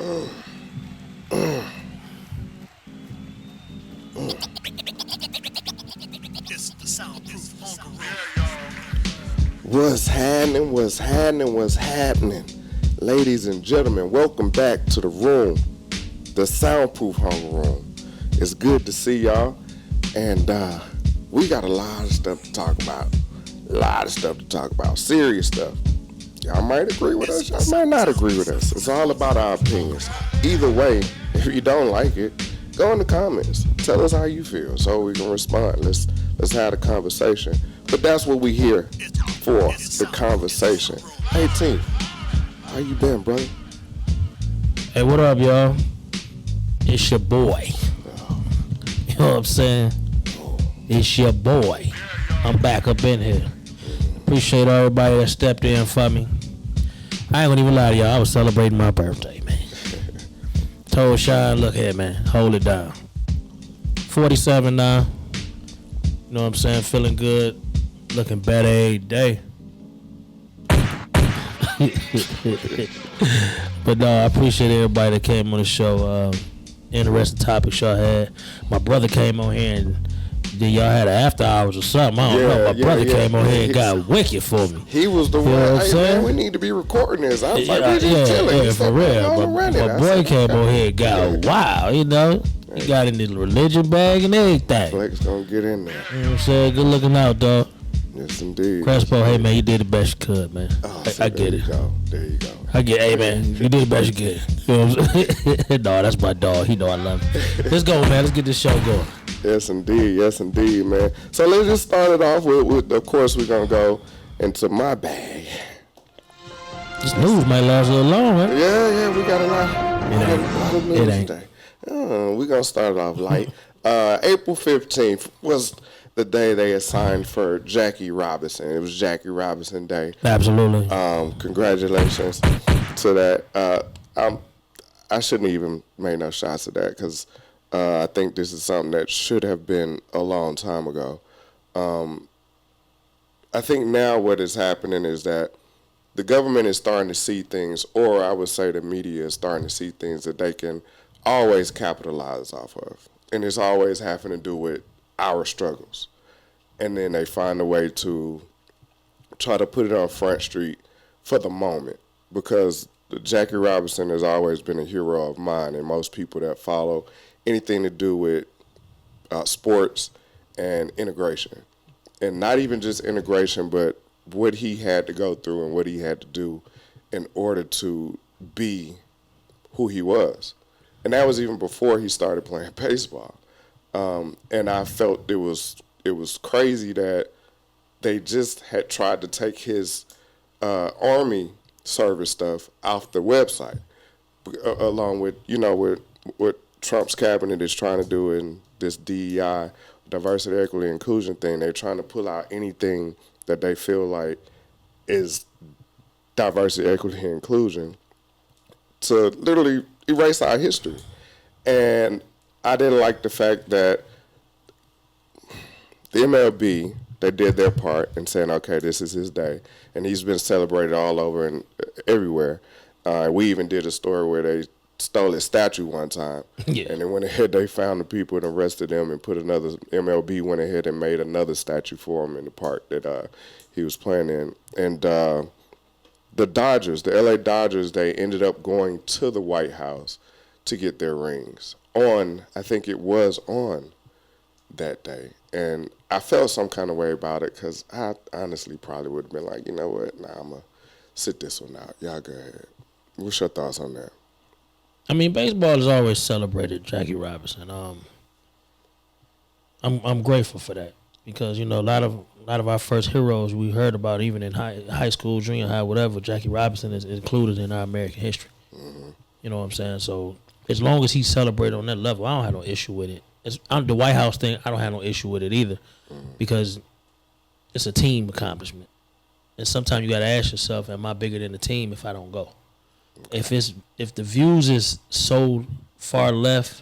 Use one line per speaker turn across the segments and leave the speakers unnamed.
What's happening? What's happening? What's happening? Ladies and gentlemen, welcome back to the room, the Soundproof Hunger Room. It's good to see y'all, and we got a lot of stuff to talk about. Serious stuff. Y'all might agree with us, y'all might not agree with us. It's all about our opinions. Either way, if you don't like it, go in the comments. Tell us how you feel so we can respond. Let's have a conversation. But that's what we here for, the conversation. Hey, T, how you been, brother?
Hey, what up, y'all? It's your boy. You know what I'm saying? It's your boy. I'm back up in here. Appreciate everybody that stepped in for me. I ain't gonna even lie to y'all. I was celebrating my birthday, man. Told Sean, look here, man. Hold it down. 47 now. You know what I'm saying? Feeling good. Looking better every day. But no, I appreciate everybody that came on the show. Interesting topics y'all had. My brother came on here and then y'all had an after hours or something. I don't know. My brother came on here and got wicked for me.
He was the one. Hey, man, we need to be recording this. I was like, we just chilling.
Yeah, for real. My boy came on here and got wild, you know. He got in the religion bag and everything.
Flex gonna get in there.
You know what I'm saying? Good looking out, dog.
Yes, indeed.
Crespo, hey, man, you did the best you could, man.
Oh,
I get it.
There you go.
Hey, man, you did the best you could. You know what I'm saying? No, that's my dog. He know I love him. Let's go, man. Let's get this show going.
Yes, indeed, man. So let's just start it off with of course, we're going to go into my bag.
This news might last a little long, right?
Yeah, we got a lot of news today. We're going to start it off light. April 15th was the day they assigned for Jackie Robinson. It was Jackie Robinson Day.
Absolutely.
Congratulations to that. I shouldn't even make no shots at that because I think this is something that should have been a long time ago. I think now what is happening is that the government is starting to see things, or I would say the media is starting to see things that they can always capitalize off of. And it's always having to do with our struggles. And then they find a way to try to put it on Front Street for the moment. Because Jackie Robinson has always been a hero of mine, and most people that follow anything to do with sports and integration. And not even just integration, but what he had to go through and what he had to do in order to be who he was. And that was even before he started playing baseball. And I felt it was crazy that they just had tried to take his Army service stuff off the website, along with, with what Trump's cabinet is trying to do in this DEI, diversity, equity, inclusion thing. They're trying to pull out anything that they feel like is diversity, equity, and inclusion to literally erase our history. And I didn't like the fact that the MLB, they did their part in saying, okay, this is his day. And he's been celebrated all over and everywhere. We even did a story where they stole his statue one time. Yeah. And then went ahead, they found the people and arrested them and put another, MLB went ahead and made another statue for him in the park that he was playing in. And the Dodgers, the LA Dodgers, they ended up going to the White House to get their rings I think it was on that day. And I felt some kind of way about it because I honestly probably would have been like, you know what, nah, I'm going to sit this one out. Y'all go ahead. What's your thoughts on that?
I mean, baseball has always celebrated Jackie Robinson. I'm grateful for that because, a lot of our first heroes we heard about even in high school, junior high, whatever, Jackie Robinson is included in our American history. Mm-hmm. You know what I'm saying? So as long as he's celebrated on that level, I don't have no issue with it. The White House thing, I don't have no issue with it either because it's a team accomplishment. And sometimes you got to ask yourself, am I bigger than the team if I don't go? If the views is so far left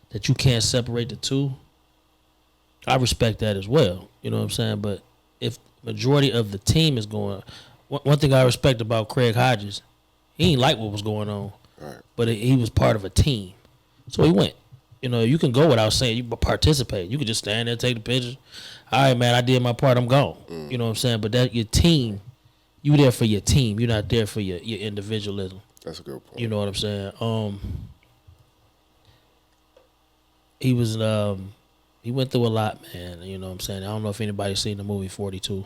that you can't separate the two, I respect that as well. You know what I'm saying? But if majority of the team is going, one thing I respect about Craig Hodges, he ain't like what was going on.
Right.
But he was part of a team, so he went. You know, you can go without saying you participate. You can just stand there, take the pictures. All right, man, I did my part. I'm gone. You know what I'm saying? But that your team, you there for your team. You're not there for your individualism.
That's a good point.
You know what I'm saying? He was he went through a lot, man. You know what I'm saying? I don't know if anybody's seen the movie 42.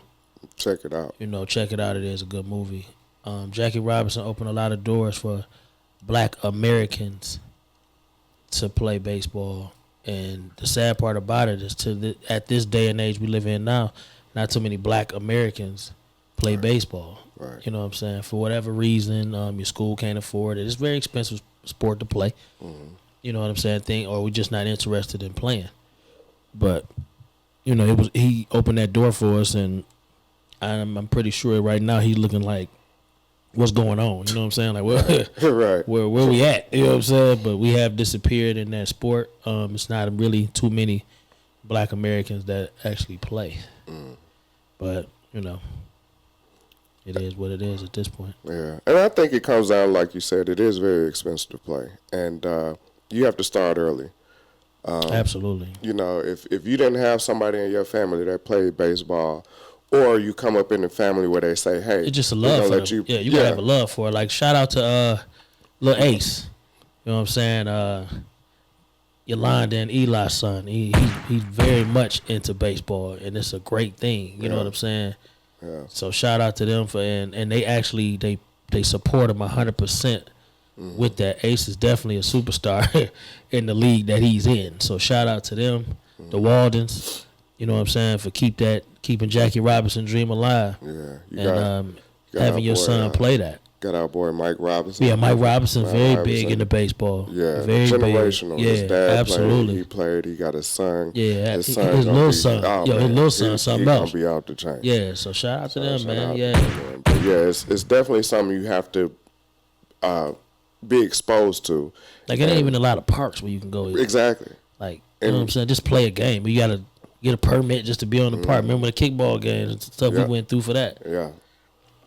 Check it out.
You know, check it out. It is a good movie. Jackie Robinson opened a lot of doors for Black Americans to play baseball. And the sad part about it is at this day and age we live in now, not too many Black Americans play baseball.
Right.
You know what I'm saying? For whatever reason, your school can't afford it. It's a very expensive sport to play.
Mm-hmm.
You know what I'm saying? Or we're just not interested in playing. But, you know, he opened that door for us, and I'm pretty sure right now he's looking like, what's going on? You know what I'm saying? Like,
right.
where we at? You know what I'm saying? But we have disappeared in that sport. It's not really too many Black Americans that actually play. But, you know, it is what it is at this point.
Yeah. And I think it comes down, like you said, it is very expensive to play. And you have to start early.
Absolutely.
You know, if you didn't have somebody in your family that played baseball, or you come up in a family where they say, hey,
it's just a love for them. You gotta have a love for it. Like, shout out to Lil Ace. You know what I'm saying? Yolanda and Eli's son. He's very much into baseball, and it's a great thing. You know what I'm saying?
Yeah.
So shout out to them and they actually they support him 100%. With that. Ace is definitely a superstar in the league that he's in. So shout out to them, the Waldens. You know what I'm saying, for keeping Jackie Robinson dream alive.
Yeah,
having your son play that.
Got our boy Mike Robinson.
Yeah, Mike Robinson, very big into baseball.
Yeah,
very
generational.
Big.
His dad
absolutely.
He played. He got his son.
Yeah,
his
little son. His little son, something else.
He's gonna be out the chain.
Yeah, so shout out to them, man. Yeah,
but yeah, it's definitely something you have to be exposed to.
Like, it ain't even a lot of parks where you can go.
Exactly.
Like, you know what I'm saying? Just play a game. But you got to get a permit just to be on the park. Remember the kickball games and stuff we went through for that?
Yeah.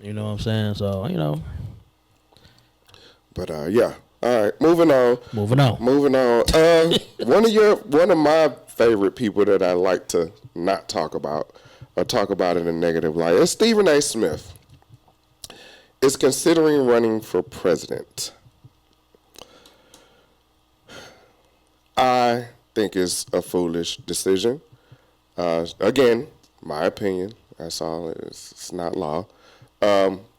You know what I'm saying? So, you know.
But, yeah. All right. Moving on. One of my favorite people that I like to not talk about or talk about in a negative light is Stephen A. Smith is considering running for president. I think it's a foolish decision. Again, my opinion. That's all. It's not law.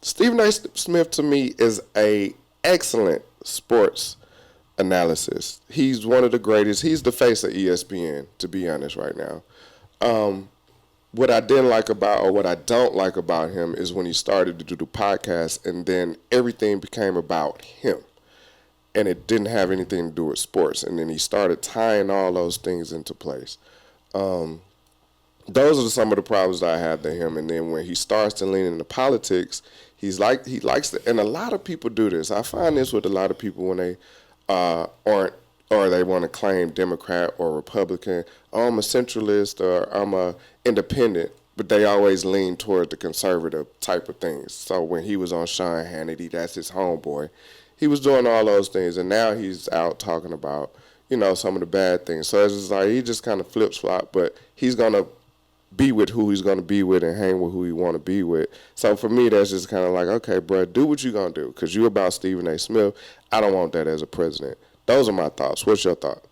Stephen A. Smith, to me, is a excellent sports analysis. He's one of the greatest. He's the face of ESPN, to be honest, right now. What I didn't like about, or what I don't like about him, is when he started to do the podcast, and then everything became about him. And it didn't have anything to do with sports. And then he started tying all those things into place. Those are some of the problems that I have with him. And then when he starts to lean into politics, he likes to, and a lot of people do this. I find this with a lot of people when they aren't, or they want to claim Democrat or Republican. Oh, I'm a centralist, or I'm a independent, but they always lean toward the conservative type of things. So when he was on Sean Hannity, that's his homeboy. He was doing all those things, and now he's out talking about, you know, some of the bad things. So it's just like he just kind of flip-flop, but he's going to be with who he's going to be with and hang with who he want to be with. So for me, that's just kind of like, okay, bro, do what you're going to do, because you about Stephen A. Smith. I don't want that as a president. Those are my thoughts. What's your thought?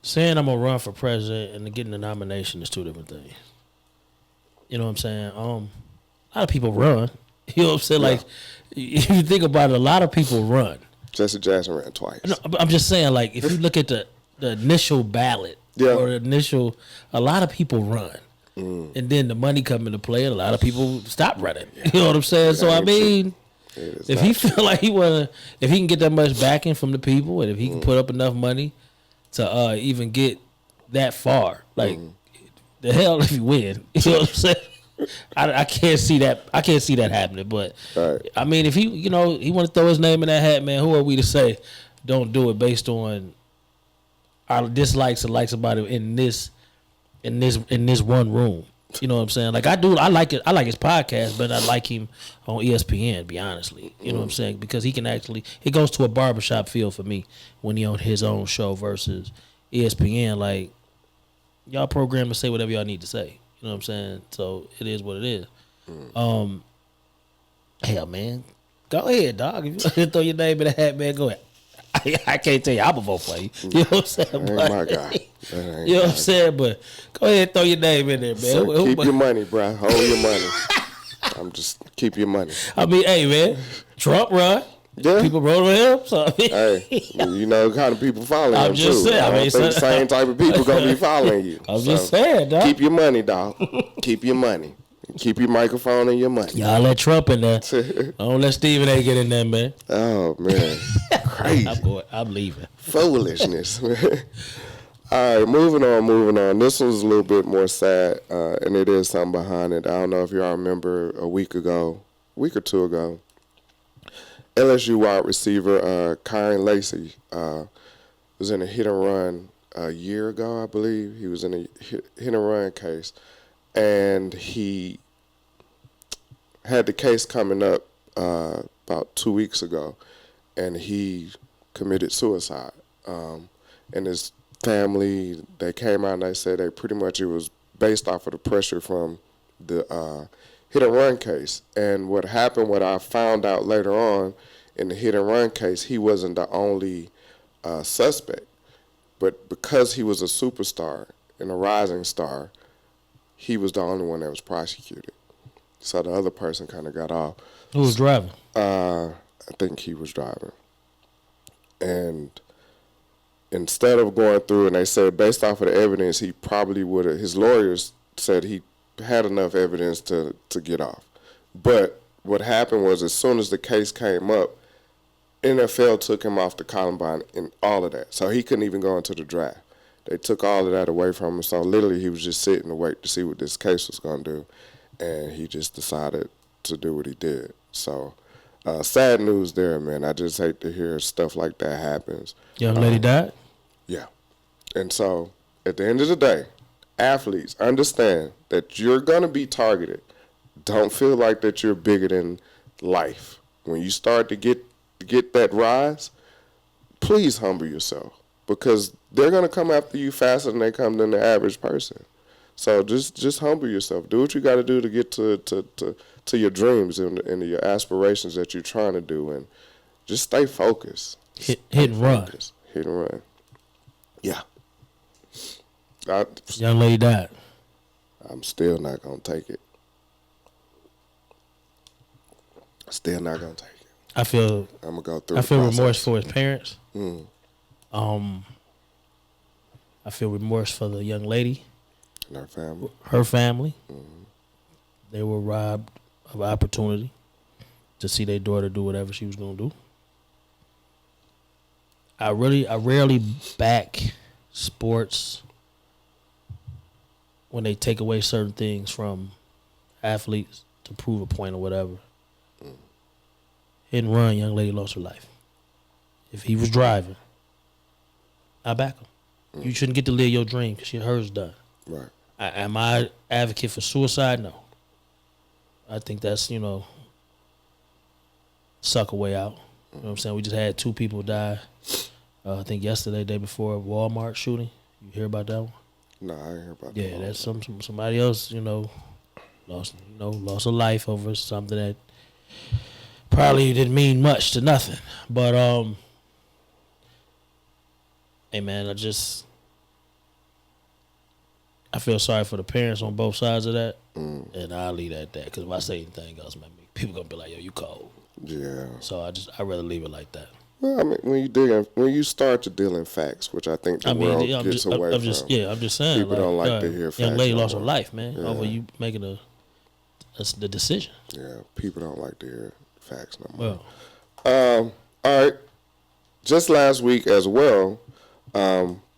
Saying I'm going to run for president and getting the nomination is two different things. You know what I'm saying? A lot of people run. You know what I'm saying? Yeah. Like, if you think about it, a lot of people run.
Jesse Jackson ran twice.
No, I'm just saying, like, if you look at the initial ballot or the initial, a lot of people run. And then the money come into play, and a lot of people stop running. You know what I'm saying? So, I mean, if he feel like if he can get that much backing from the people, and if he can put up enough money to even get that far, like, the hell if he win. You know what I'm saying? I can't see that. I can't see that happening. But I mean, if he want to throw his name in that hat, man, who are we to say don't do it based on our dislikes and likes about it in this one room? You know what I'm saying? Like I like it. I like his podcast, but I like him on ESPN. To be honestly, you know what I'm saying? Because he can actually, it goes to a barbershop feel for me when he on his own show versus ESPN. Like y'all programmed to say whatever y'all need to say. You know what I'm saying? So it is what it is. Hell, man, go ahead, dog. If you want to throw your name in the hat, man, go ahead. I can't tell you I'm gonna vote for you. You know what I'm saying?
That ain't my guy.
You know what I'm saying? But go ahead and throw your name in there, man.
So keep your money, bro. Hold your money. I'm just keep your money.
I mean, hey, man, Trump run.
Yeah.
People wrote on him. So I mean,
Hey, you know the kind of people following
I'm
him
just
too.
saying,
I don't think the same type of people gonna be following you.
I'm just saying, dog.
Keep your money, dog. Keep your money. Keep your microphone and your money.
Y'all let Trump in there. Don't let Stephen A. get in there, man.
Oh man, crazy.
I'm leaving.
Foolishness. All right, moving on. This one's a little bit more sad, and it is something behind it. I don't know if y'all remember a week or two ago, LSU wide receiver Kyron Lacy was in a hit and run a year ago, I believe. He was in a hit and run case, and he had the case coming up about 2 weeks ago, and he committed suicide. And his family, they came out and they said they pretty much, it was based off of the pressure from the hit and run case. And what happened, what I found out later on in the hit and run case, he wasn't the only suspect. But because he was a superstar and a rising star, he was the only one that was prosecuted. So the other person kind of got off.
Who was driving?
I think he was driving. And instead of going through, and they said based off of the evidence, he probably would have, his lawyers said he had enough evidence to get off. But what happened was, as soon as the case came up, NFL took him off the Columbine and all of that. So he couldn't even go into the draft. They took all of that away from him. So literally he was just sitting to wait to see what this case was going to do. And he just decided to do what he did. So sad news there, man. I just hate to hear stuff like that happens.
Young lady died?
Yeah. And so at the end of the day, athletes, understand that you're going to be targeted. Don't feel like that you're bigger than life. When you start to get that rise, please humble yourself, because they're going to come after you faster than they come than the average person. So just humble yourself. Do what you got to do to get to your dreams and your aspirations that you're trying to do, and just stay focused.
Hit and run.
Hit and run. Yeah.
Young lady died.
I'm still not going to take it. Still not going to take it.
I feel
I'm going to go through
I
the
feel
process.
remorse for his parents. I feel remorse for the young lady.
And her family.
Her family. They were robbed of opportunity to see their daughter do whatever she was going to do. I rarely back sports when they take away certain things from athletes to prove a point or whatever. Hit and run, young lady lost her life. If he was driving, I back him. You shouldn't get to live your dream because hers done.
Right.
Am I advocate for suicide? No. I think that's, suck a way out. You know what I'm saying? We just had 2 people die. I think yesterday, day before, Walmart shooting. You hear about that one?
No, I ain't hear about that.
Yeah, that's somebody else, lost a life over something that probably didn't mean much to nothing. But hey man, I feel sorry for the parents on both sides of that, and I'll leave it at that, because if I say anything else, man, people gonna be like, "Yo, you cold."
Yeah.
So I'd rather leave it like that.
Well, I mean, when you start to deal in facts, which I think the world gets away from.
I'm just saying.
People don't like to hear facts.
Young lady
no
lost her
more.
life, man,
Yeah.
over you making the decision.
Yeah, people don't like to hear facts no more.
Well,
All right. Just last week as well,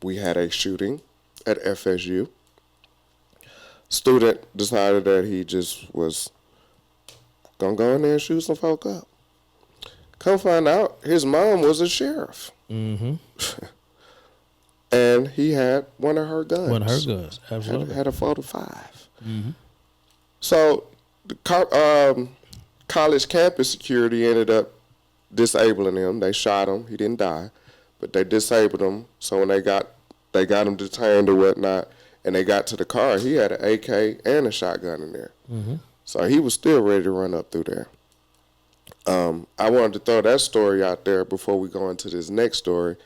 we had a shooting at FSU. Student decided that he just was gonna go in there and shoot some folk up. Come find out, his mom was a sheriff. and he had one of her guns.
One of her guns, absolutely.
Had a 45. So the college campus security ended up disabling him. They shot him. He didn't die, but they disabled him. So when they got him detained or whatnot, and they got to the car, he had an AK and a shotgun in there. So he was still ready to run up through there. I wanted to throw that story out there before we go into this next story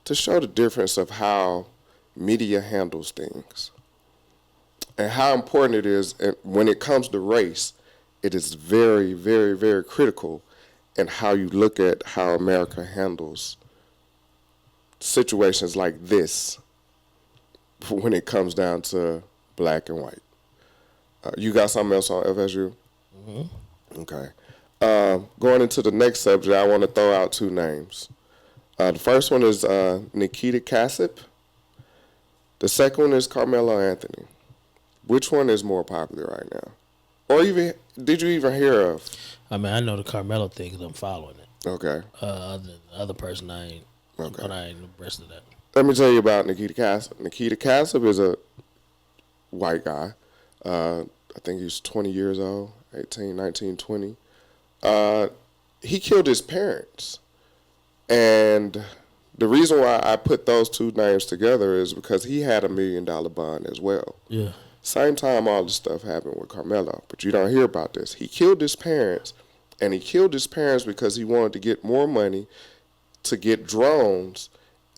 to show the difference of how media handles things and how important it is. And when it comes to race, it is very, very, very critical in how you look at how America handles situations like this when it comes down to black and white. You got something else on FSU? Okay. Going into the next subject, I want to throw out two names. The first one is Nikita Kassip. The second one is Karmelo Anthony. Which one is more popular right now? Or even did you even hear of?
I mean, I know the Carmelo thing because I'm following it.
Okay.
The other person, I ain't.
Okay.
But I ain't abreast of that.
Let me tell you about Nikita Kassip. Nikita Kassip is a white guy. I think he's 20 years old, 18, 19, 20. He killed his parents. And the reason why I put those two names together is because he had $1 million bond as well.
Yeah.
Same time all this stuff happened with Karmelo, but you don't hear about this. He killed his parents, and he killed his parents because he wanted to get more money to get drones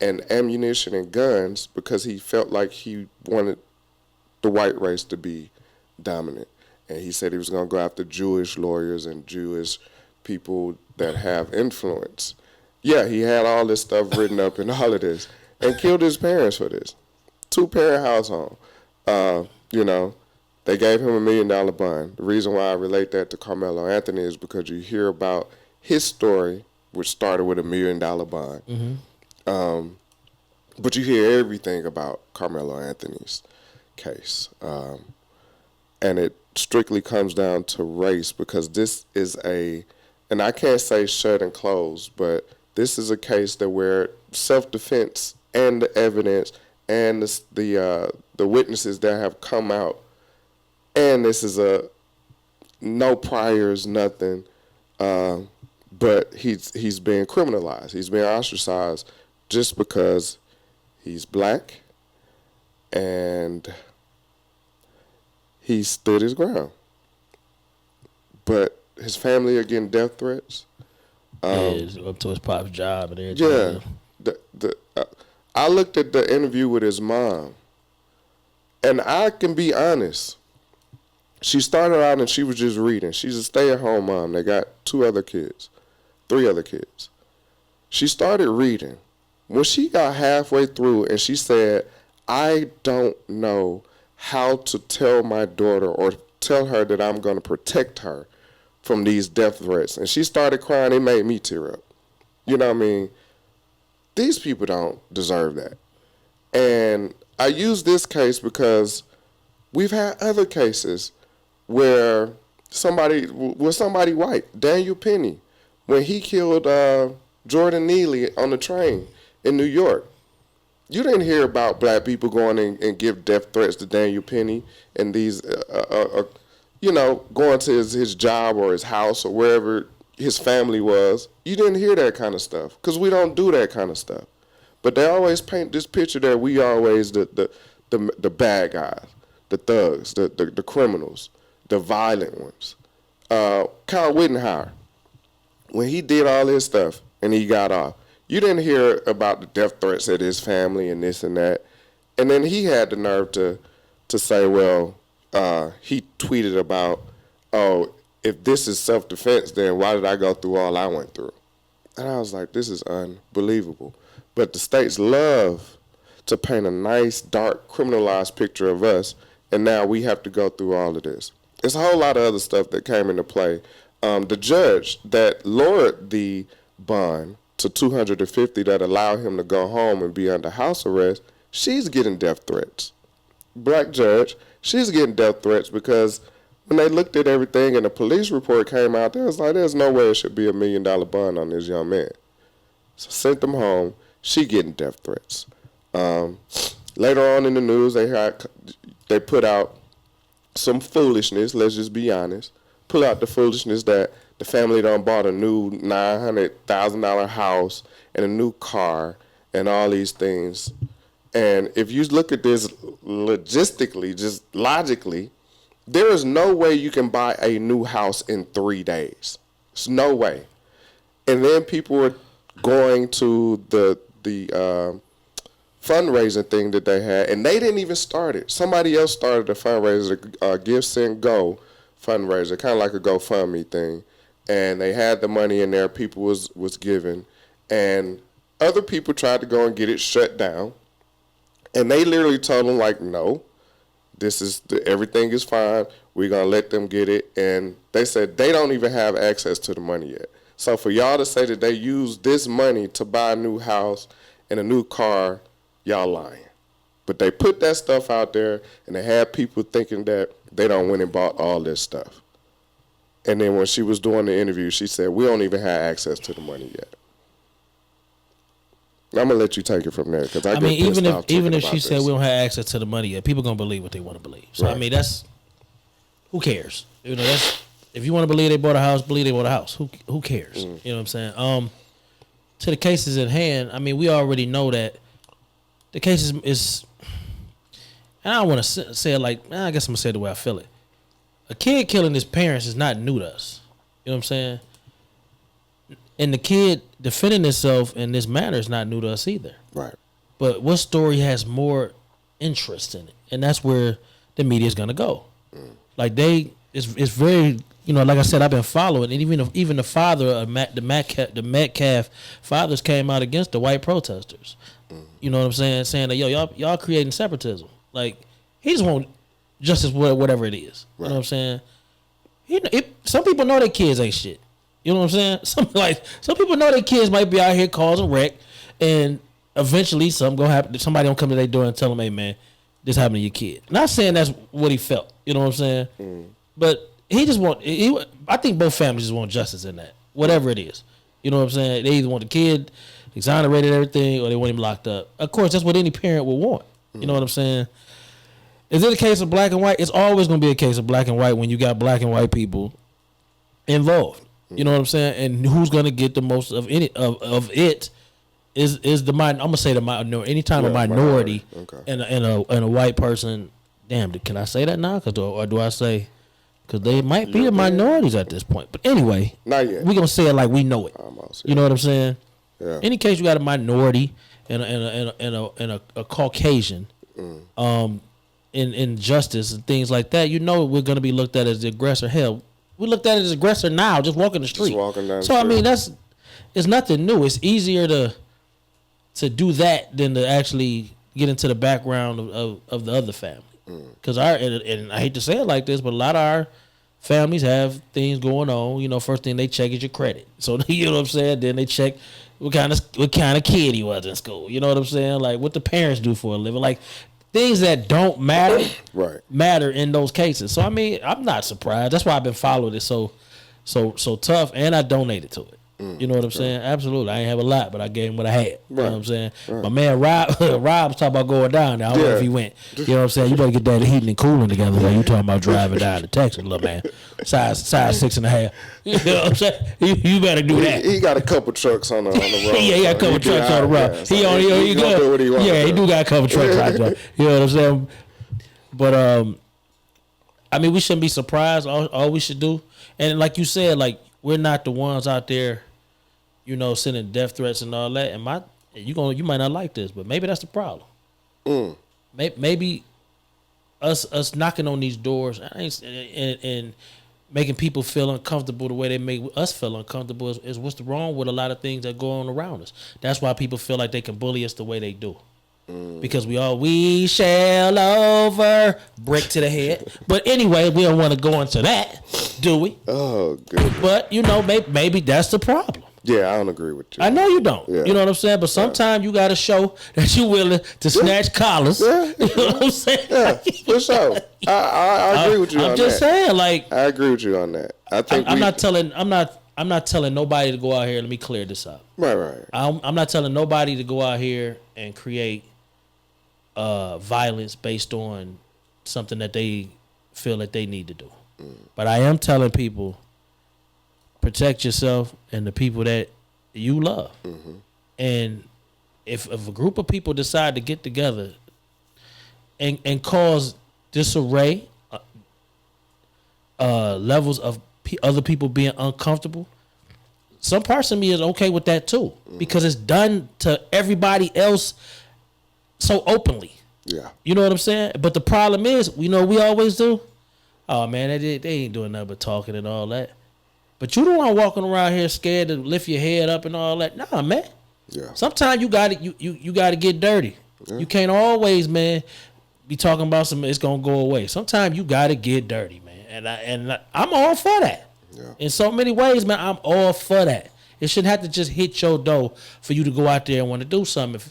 and ammunition and guns because he felt like he wanted the white race to be dominant. And he said he was going to go after Jewish lawyers and Jewish people that have influence. Yeah, he had all this stuff written up and all of this and killed his parents for this. 2-parent household. They gave him $1 million bond. The reason why I relate that to Karmelo Anthony is because you hear about his story, which started with $1 million bond. But you hear everything about Karmelo Anthony's case. And it strictly comes down to race because this is and I can't say shut and close, but this is a case that where self-defense and the evidence and the witnesses that have come out, and this is no priors, nothing, but he's being criminalized. He's being ostracized just because he's black and he stood his ground. But his family are getting death threats.
It's up to his pop's job and everything.
Yeah. I looked at the interview with his mom, and I can be honest. She started out and she was just reading. She's a stay-at-home mom. They got 3 other kids. She started reading. When she got halfway through and she said, I don't know how to tell my daughter or tell her that I'm going to protect her from these death threats. And she started crying. It made me tear up. You know what I mean? These people don't deserve that. And I use this case because we've had other cases where somebody white, Daniel Penny, when he killed Jordan Neely on the train in New York. You didn't hear about black people going and give death threats to Daniel Penny and these, going to his job or his house or wherever his family was. You didn't hear that kind of stuff because we don't do that kind of stuff. But they always paint this picture that we always the bad guys, the thugs, the criminals, the violent ones. Kyle Wittenhauer, when he did all his stuff and he got off, you didn't hear about the death threats at his family and this and that. And then he had the nerve to say, well, he tweeted about, oh, if this is self-defense, then why did I go through all I went through? And I was like, this is unbelievable. But the states love to paint a nice, dark, criminalized picture of us, and now we have to go through all of this. There's a whole lot of other stuff that came into play. The judge that lowered the bond to $250 that allowed him to go home and be under house arrest, she's getting death threats. Black judge, she's getting death threats because when they looked at everything and the police report came out, they was like, there's no way it should be $1 million bond on this young man. So sent them home. She getting death threats. Later on in the news, they put out some foolishness. Let's just be honest. Pull out the foolishness that the family done bought a new $900,000 house and a new car and all these things. And if you look at this logistically, just logically, there is no way you can buy a new house in 3 days. There's no way. And then people were going to the fundraising thing that they had, and they didn't even start it. Somebody else started a fundraiser, Give, Send, Go fundraiser, kind of like a GoFundMe thing. And they had the money in there, people was giving. And other people tried to go and get it shut down. And they literally told them, like, no, everything is fine. We're going to let them get it. And they said they don't even have access to the money yet. So for y'all to say that they used this money to buy a new house and a new car, y'all lying. But they put that stuff out there, and they had people thinking that they don't went and bought all this stuff. And then when she was doing the interview, she said, we don't even have access to the money yet. I'm gonna let you take it from there, because I mean,
even if she said we don't have access to the money yet, people gonna believe what they want to believe. So right. I mean, that's who cares? You know, that's if you want to believe they bought a house, believe they bought a house. Who cares? You know what I'm saying? To the cases at hand, I mean, we already know that the case is and I don't want to say it like, I guess I'm gonna say it the way I feel it. A kid killing his parents is not new to us. You know what I'm saying? And the kid defending himself in this manner is not new to us either.
Right.
But what story has more interest in it? And that's where the media is gonna go. Like it's very, you know, like I said, I've been following, and even the father of the Metcalf fathers came out against the white protesters. You know what I'm saying? Saying that y'all creating separatism. Like he just want justice, whatever it is. Right. You know what I'm saying? Some people know their kids ain't shit. You know what I'm saying? Some people know their kids might be out here causing wreck, and eventually something gonna happen. Somebody gonna come to their door and tell them, "Hey man, this happened to your kid." Not saying that's what he felt. You know what I'm saying? But he just I think both families just want justice in that, whatever it is. You know what I'm saying? They either want the kid exonerated, everything, or they want him locked up. Of course, that's what any parent would want. You know what I'm saying? Is it a case of black and white? It's always gonna be a case of black and white when you got black and white people involved. You know what I'm saying? And who's gonna get the most of it is the I'm gonna say the minority. Anytime a minority and a white person, damn, can I say that now? Or do I say? Because they might be the minorities at this point. But anyway,
not yet.
We're gonna say it like we know it. You know what I'm saying?
Yeah.
Any case you got a minority and a Caucasian, in justice and things like that, you know we're gonna be looked at as the aggressor. Hell, we looked at it as aggressor now, just walking the street.
Just walking down the
street.
I mean,
it's nothing new. It's easier to do that than to actually get into the background of the other family. Because and I hate to say it like this, but a lot of our families have things going on. You know, first thing they check is your credit. So you know what I'm saying. Then they check what kind of kid he was in school. You know what I'm saying? Like what the parents do for a living. Like things that don't matter matter in those cases. So I mean, I'm not surprised. That's why I've been following it so tough, and I donated to it. You know what I'm saying? Absolutely. I ain't have a lot, but I gave him what I had. You know what I'm saying? My man Rob's talking about going down there. I don't know if he went. You know what I'm saying? You better get that heating and cooling together while you talking about driving down to Texas, little man. Size 6.5. You know what I'm saying? You better do that.
He got a couple trucks on the road.
Yeah, he got a couple trucks on the road.
Yeah, so he do what he wants.
Yeah, he do got a couple trucks out there. You know what I'm saying? But I mean, we shouldn't be surprised. All we should do, and like you said, like we're not the ones out there, you know, sending death threats and all that. And you might not like this, but maybe that's the problem. Maybe us knocking on these doors and making people feel uncomfortable the way they make us feel uncomfortable is what's wrong with a lot of things that go on around us. That's why people feel like they can bully us the way they do. Because we shall over brick to the head. But anyway, we don't want to go into that, do we?
Oh, good.
But you know, maybe that's the problem.
Yeah, I don't agree with you.
I know you don't.
Yeah.
You know what I'm saying? But sometimes you got to show that you're willing to snatch collars.
Yeah.
You know what I'm saying?
Yeah, for sure. I agree with you on that.
I'm just saying, like,
I agree with you on that. I think
I'm not telling nobody to go out here. Let me clear this up.
Right.
I'm not telling nobody to go out here and create violence based on something that they feel that they need to do. But I am telling people, protect yourself and the people that you love. And if a group of people decide to get together and cause disarray, levels of other people being uncomfortable, some parts of me is okay with that too, because it's done to everybody else so openly.
Yeah.
You know what I'm saying? But the problem is, we always do. Oh man, they ain't doing nothing but talking and all that. But you don't want walking around here scared to lift your head up and all that. Nah, man.
Yeah.
Sometimes you got to you got to get dirty. Yeah. You can't always, man, be talking about something it's gonna go away. Sometimes you got to get dirty, man. And I'm all for that. Yeah. In so many ways, man, I'm all for that. It shouldn't have to just hit your door for you to go out there and want to do something.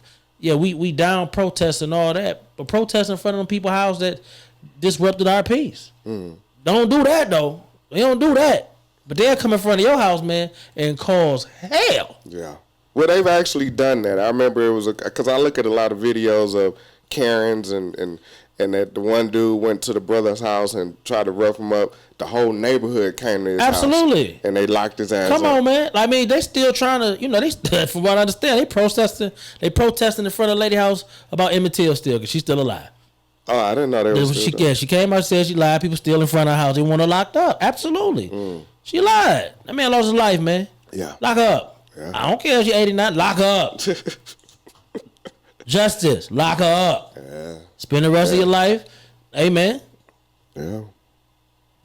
We down protesting all that, but protest in front of them people's house that disrupted our peace. Don't do that though. They don't do that. But they'll come in front of your house, man, and cause hell.
Yeah. Well, they've actually done that. I remember it was because I look at a lot of videos of Karens and that the one dude went to the brother's house and tried to rough him up. The whole neighborhood came to his house.
Absolutely.
And they locked his ass
Come
up.
on, man. I mean, they still trying to, they from what I understand, they protesting in front of the lady house about Emmett Till still, because she's still alive.
Oh, I didn't know they were still there.
Yeah, she came out and said she lied. People still in front of her house. They want her locked up. Absolutely. She lied. That man lost his life, man.
Yeah.
Lock her up.
Yeah.
I don't care if she's 89. Lock her up. Justice. Lock her up.
Yeah.
Spend the rest of your life. Amen.
Yeah.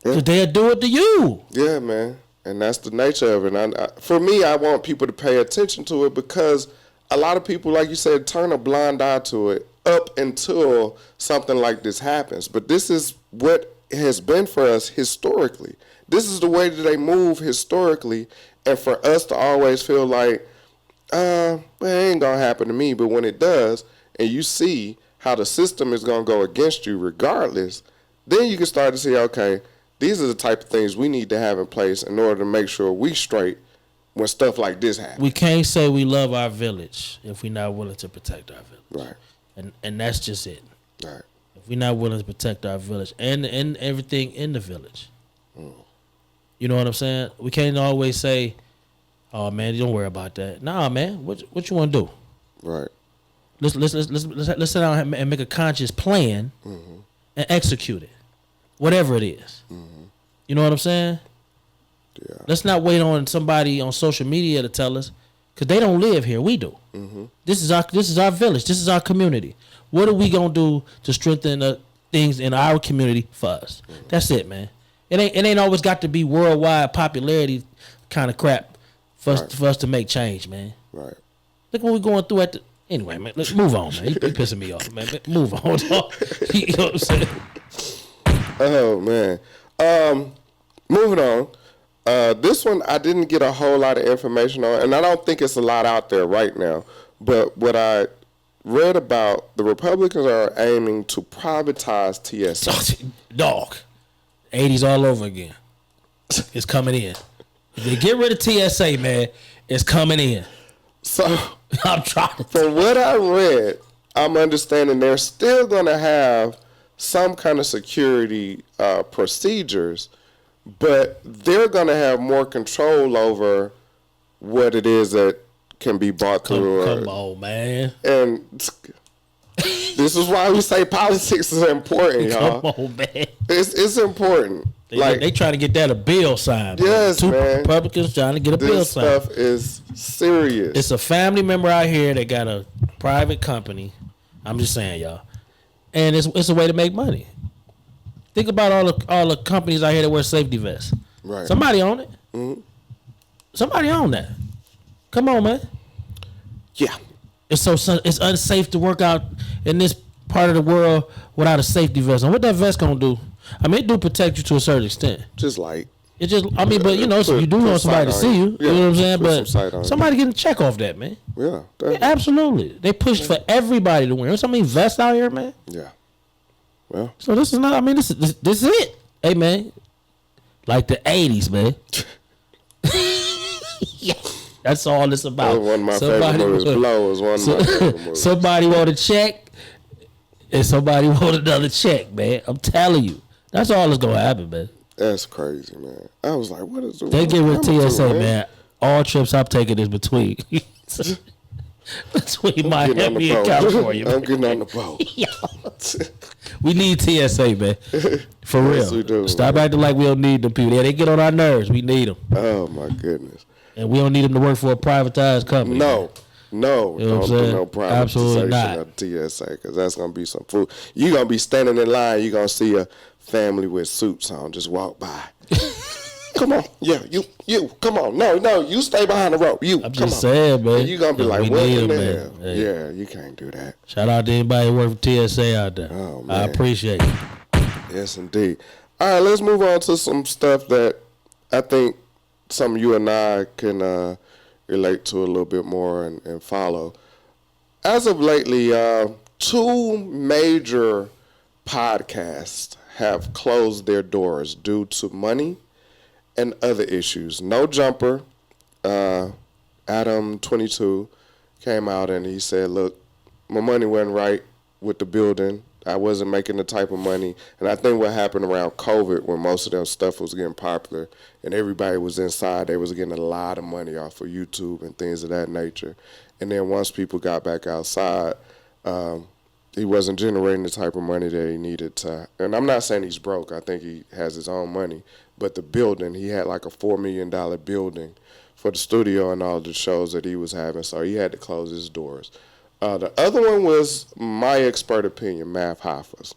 Because they'll do it to you.
Yeah, man. And that's the nature of it. For me, I want people to pay attention to it, because a lot of people, like you said, turn a blind eye to it up until something like this happens. But this is what has been for us historically. This is the way that they move historically. And for us to always feel like, well, it ain't going to happen to me. But when it does, and you see how the system is going to go against you regardless, then you can start to see, okay, these are the type of things we need to have in place in order to make sure we straight when stuff like this happens.
We can't say we love our village if we're not willing to protect our village.
Right.
And that's just it.
Right.
If we're not willing to protect our village and everything in the village. You know what I'm saying? We can't always say, oh man, don't worry about that. Nah, man, what you want to do?
Right.
Let's sit down and make a conscious plan and execute it. Whatever it is. You know what I'm saying?
Yeah.
Let's not wait on somebody on social media to tell us, because they don't live here. We do. This is our village. This is our community. What are we gonna do to strengthen things in our community for us? That's it, man. It ain't always got to be worldwide popularity kind of crap for us to make change, man.
Right.
Look what we're going through anyway, man. Let's move on, man. You pissing me off, man. Move on. You know what I'm saying?
Oh man. Moving on. This one I didn't get a whole lot of information on, and I don't think it's a lot out there right now. But what I read about, the Republicans are aiming to privatize TSA.
Dog. 80s all over again. It's coming in. If they get rid of TSA, man, it's coming in.
So
I'm trying.
From what I read, I'm understanding they're still going to have some kind of security procedures, but they're going to have more control over what it is that can be bought through.
Come on, man.
And this is why we say politics is important, y'all.
Come on, man.
It's important.
They try to get that a bill signed.
Yes,
Two
man.
Republicans trying to get a bill signed.
This stuff is serious.
It's a family member out here that got a private company. I'm just saying, y'all. And it's a way to make money. Think about all the companies out here that wear safety vests.
Right.
Somebody own it. Somebody own that. Come on, man.
Yeah.
It's unsafe to work out in this part of the world without a safety vest. And what that vest gonna do? I mean, it do protect you to a certain extent.
Just like.
It just, I mean, but you know, so you do want somebody to see you.
Yeah,
you know what I'm saying? But somebody getting a check off that, man.
Yeah,
absolutely. They pushed for everybody to win. There's so many vests out here, man.
Yeah. Well.
So this is not. I mean, this is it. Hey, man. Like the '80s, man. Yeah. That's all it's about.
One of my favorite movies. Blow is one of my favorite movies.
Somebody want to check. and somebody want another check, man. I'm telling you, that's all that's gonna happen, man.
That's crazy, man. I was like, what is the
They give it TSA, man. All trips I'm taking is between Miami and California.
I'm getting on the boat.
We need TSA, man. For
Yes,
real.
we do,
Stop
man.
acting like we don't need them people. Yeah, they get on our nerves. We need them.
Oh my goodness.
And we don't need them to work for a privatized company.
No. No,
You know what
don't
I'm
do
saying?
no privatization
Absolutely not.
of TSA because that's gonna be some food. You gonna be standing in line. You gonna see a family with suits on just walk by. Come on, yeah, you, come on. No, you stay behind the rope.
I'm just saying, man.
And you gonna be like,
we
what
need
in the
them,
hell?
man. Hey.
Yeah, you can't do that.
Shout out to anybody who work for TSA out there.
Oh,
I
man.
appreciate it.
Yes, indeed. All right, let's move on to some stuff that I think some of you and I can relate to a little bit more and follow. As of lately, 2 major podcasts have closed their doors due to money and other issues. No Jumper, Adam 22 came out and he said, look, my money wasn't right with the building. I wasn't making the type of money. And I think what happened around COVID when most of them stuff was getting popular and everybody was inside, they was getting a lot of money off of YouTube and things of that nature. And then once people got back outside, he wasn't generating the type of money that he needed to. And I'm not saying he's broke. I think he has his own money. But the building, he had like a $4 million building for the studio and all the shows that he was having. So he had to close his doors. The other one was my expert opinion, Math Hoffa's.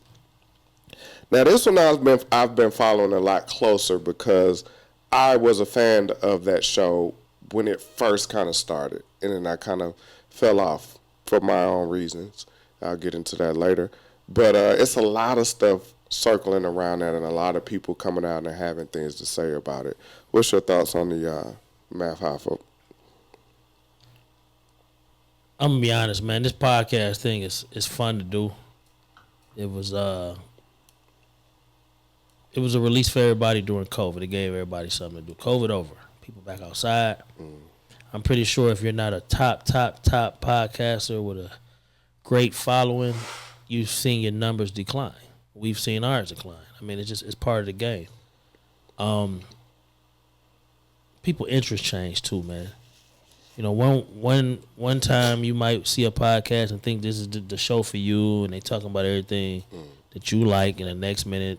Now this one I've been following a lot closer because I was a fan of that show when it first kind of started, and then I kind of fell off for my own reasons. I'll get into that later. But it's a lot of stuff circling around that and a lot of people coming out and having things to say about it. What's your thoughts on the Math Hoffa?
I'm gonna be honest, man. This podcast thing is fun to do. It was a release for everybody during COVID. It gave everybody something to do. COVID over. People back outside. I'm pretty sure if you're not a top podcaster with a great following, you've seen your numbers decline. We've seen ours decline. I mean, it's part of the game. People interest change too, man. You know, one time you might see a podcast and think this is the show for you, and they talking about everything that you like, and the next minute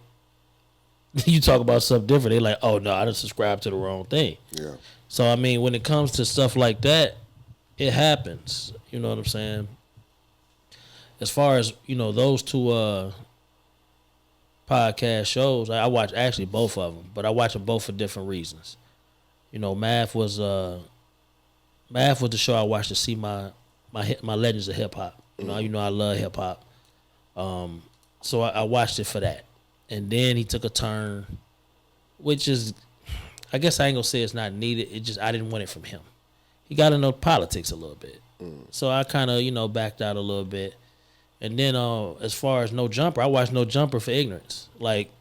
you talk about something different. They like, oh no, I just subscribed to the wrong thing.
Yeah.
So I mean, when it comes to stuff like that, it happens. You know what I'm saying? As far as those 2 podcast shows, I watch actually both of them, but I watch them both for different reasons. Math was the show I watched to see my legends of hip hop. I love hip hop. So I watched it for that. And then he took a turn, which is, I guess I ain't gonna say it's not needed. It just, I didn't want it from him. He got into politics a little bit. So I kind of, backed out a little bit. And then as far as No Jumper, I watched No Jumper for ignorance. Like,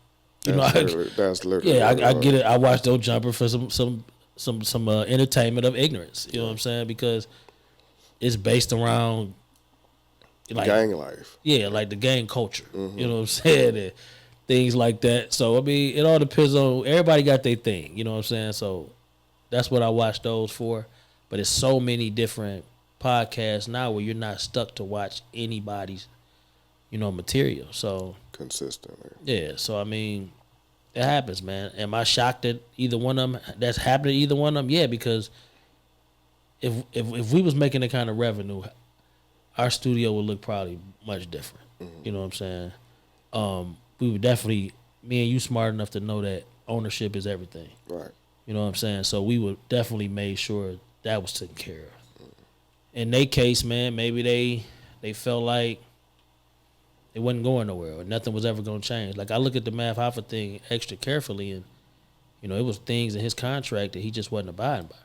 that's literally.
Yeah, I get it. I watched No Jumper for some entertainment of ignorance. You know what I'm saying? Because it's based around like
gang life.
Yeah, like the gang culture. You know what I'm saying? And things like that. So I mean, it all depends on, everybody got their thing. You know what I'm saying? So that's what I watch those for. But it's so many different podcasts now where you're not stuck to watch anybody's material. So
consistently.
Yeah. So I mean, it happens, man. Am I shocked that either one of them that's happening to either one of them? Yeah, because if we was making the kind of revenue, our studio would look probably much different. You know what I'm saying? We would definitely, me and you smart enough to know that ownership is everything.
Right.
You know what I'm saying? So we would definitely make sure that was taken care of. In their case, man, maybe they felt like it wasn't going nowhere or nothing was ever going to change. Like I look at the Math Hoffa thing extra carefully, and it was things in his contract that he just wasn't abiding by.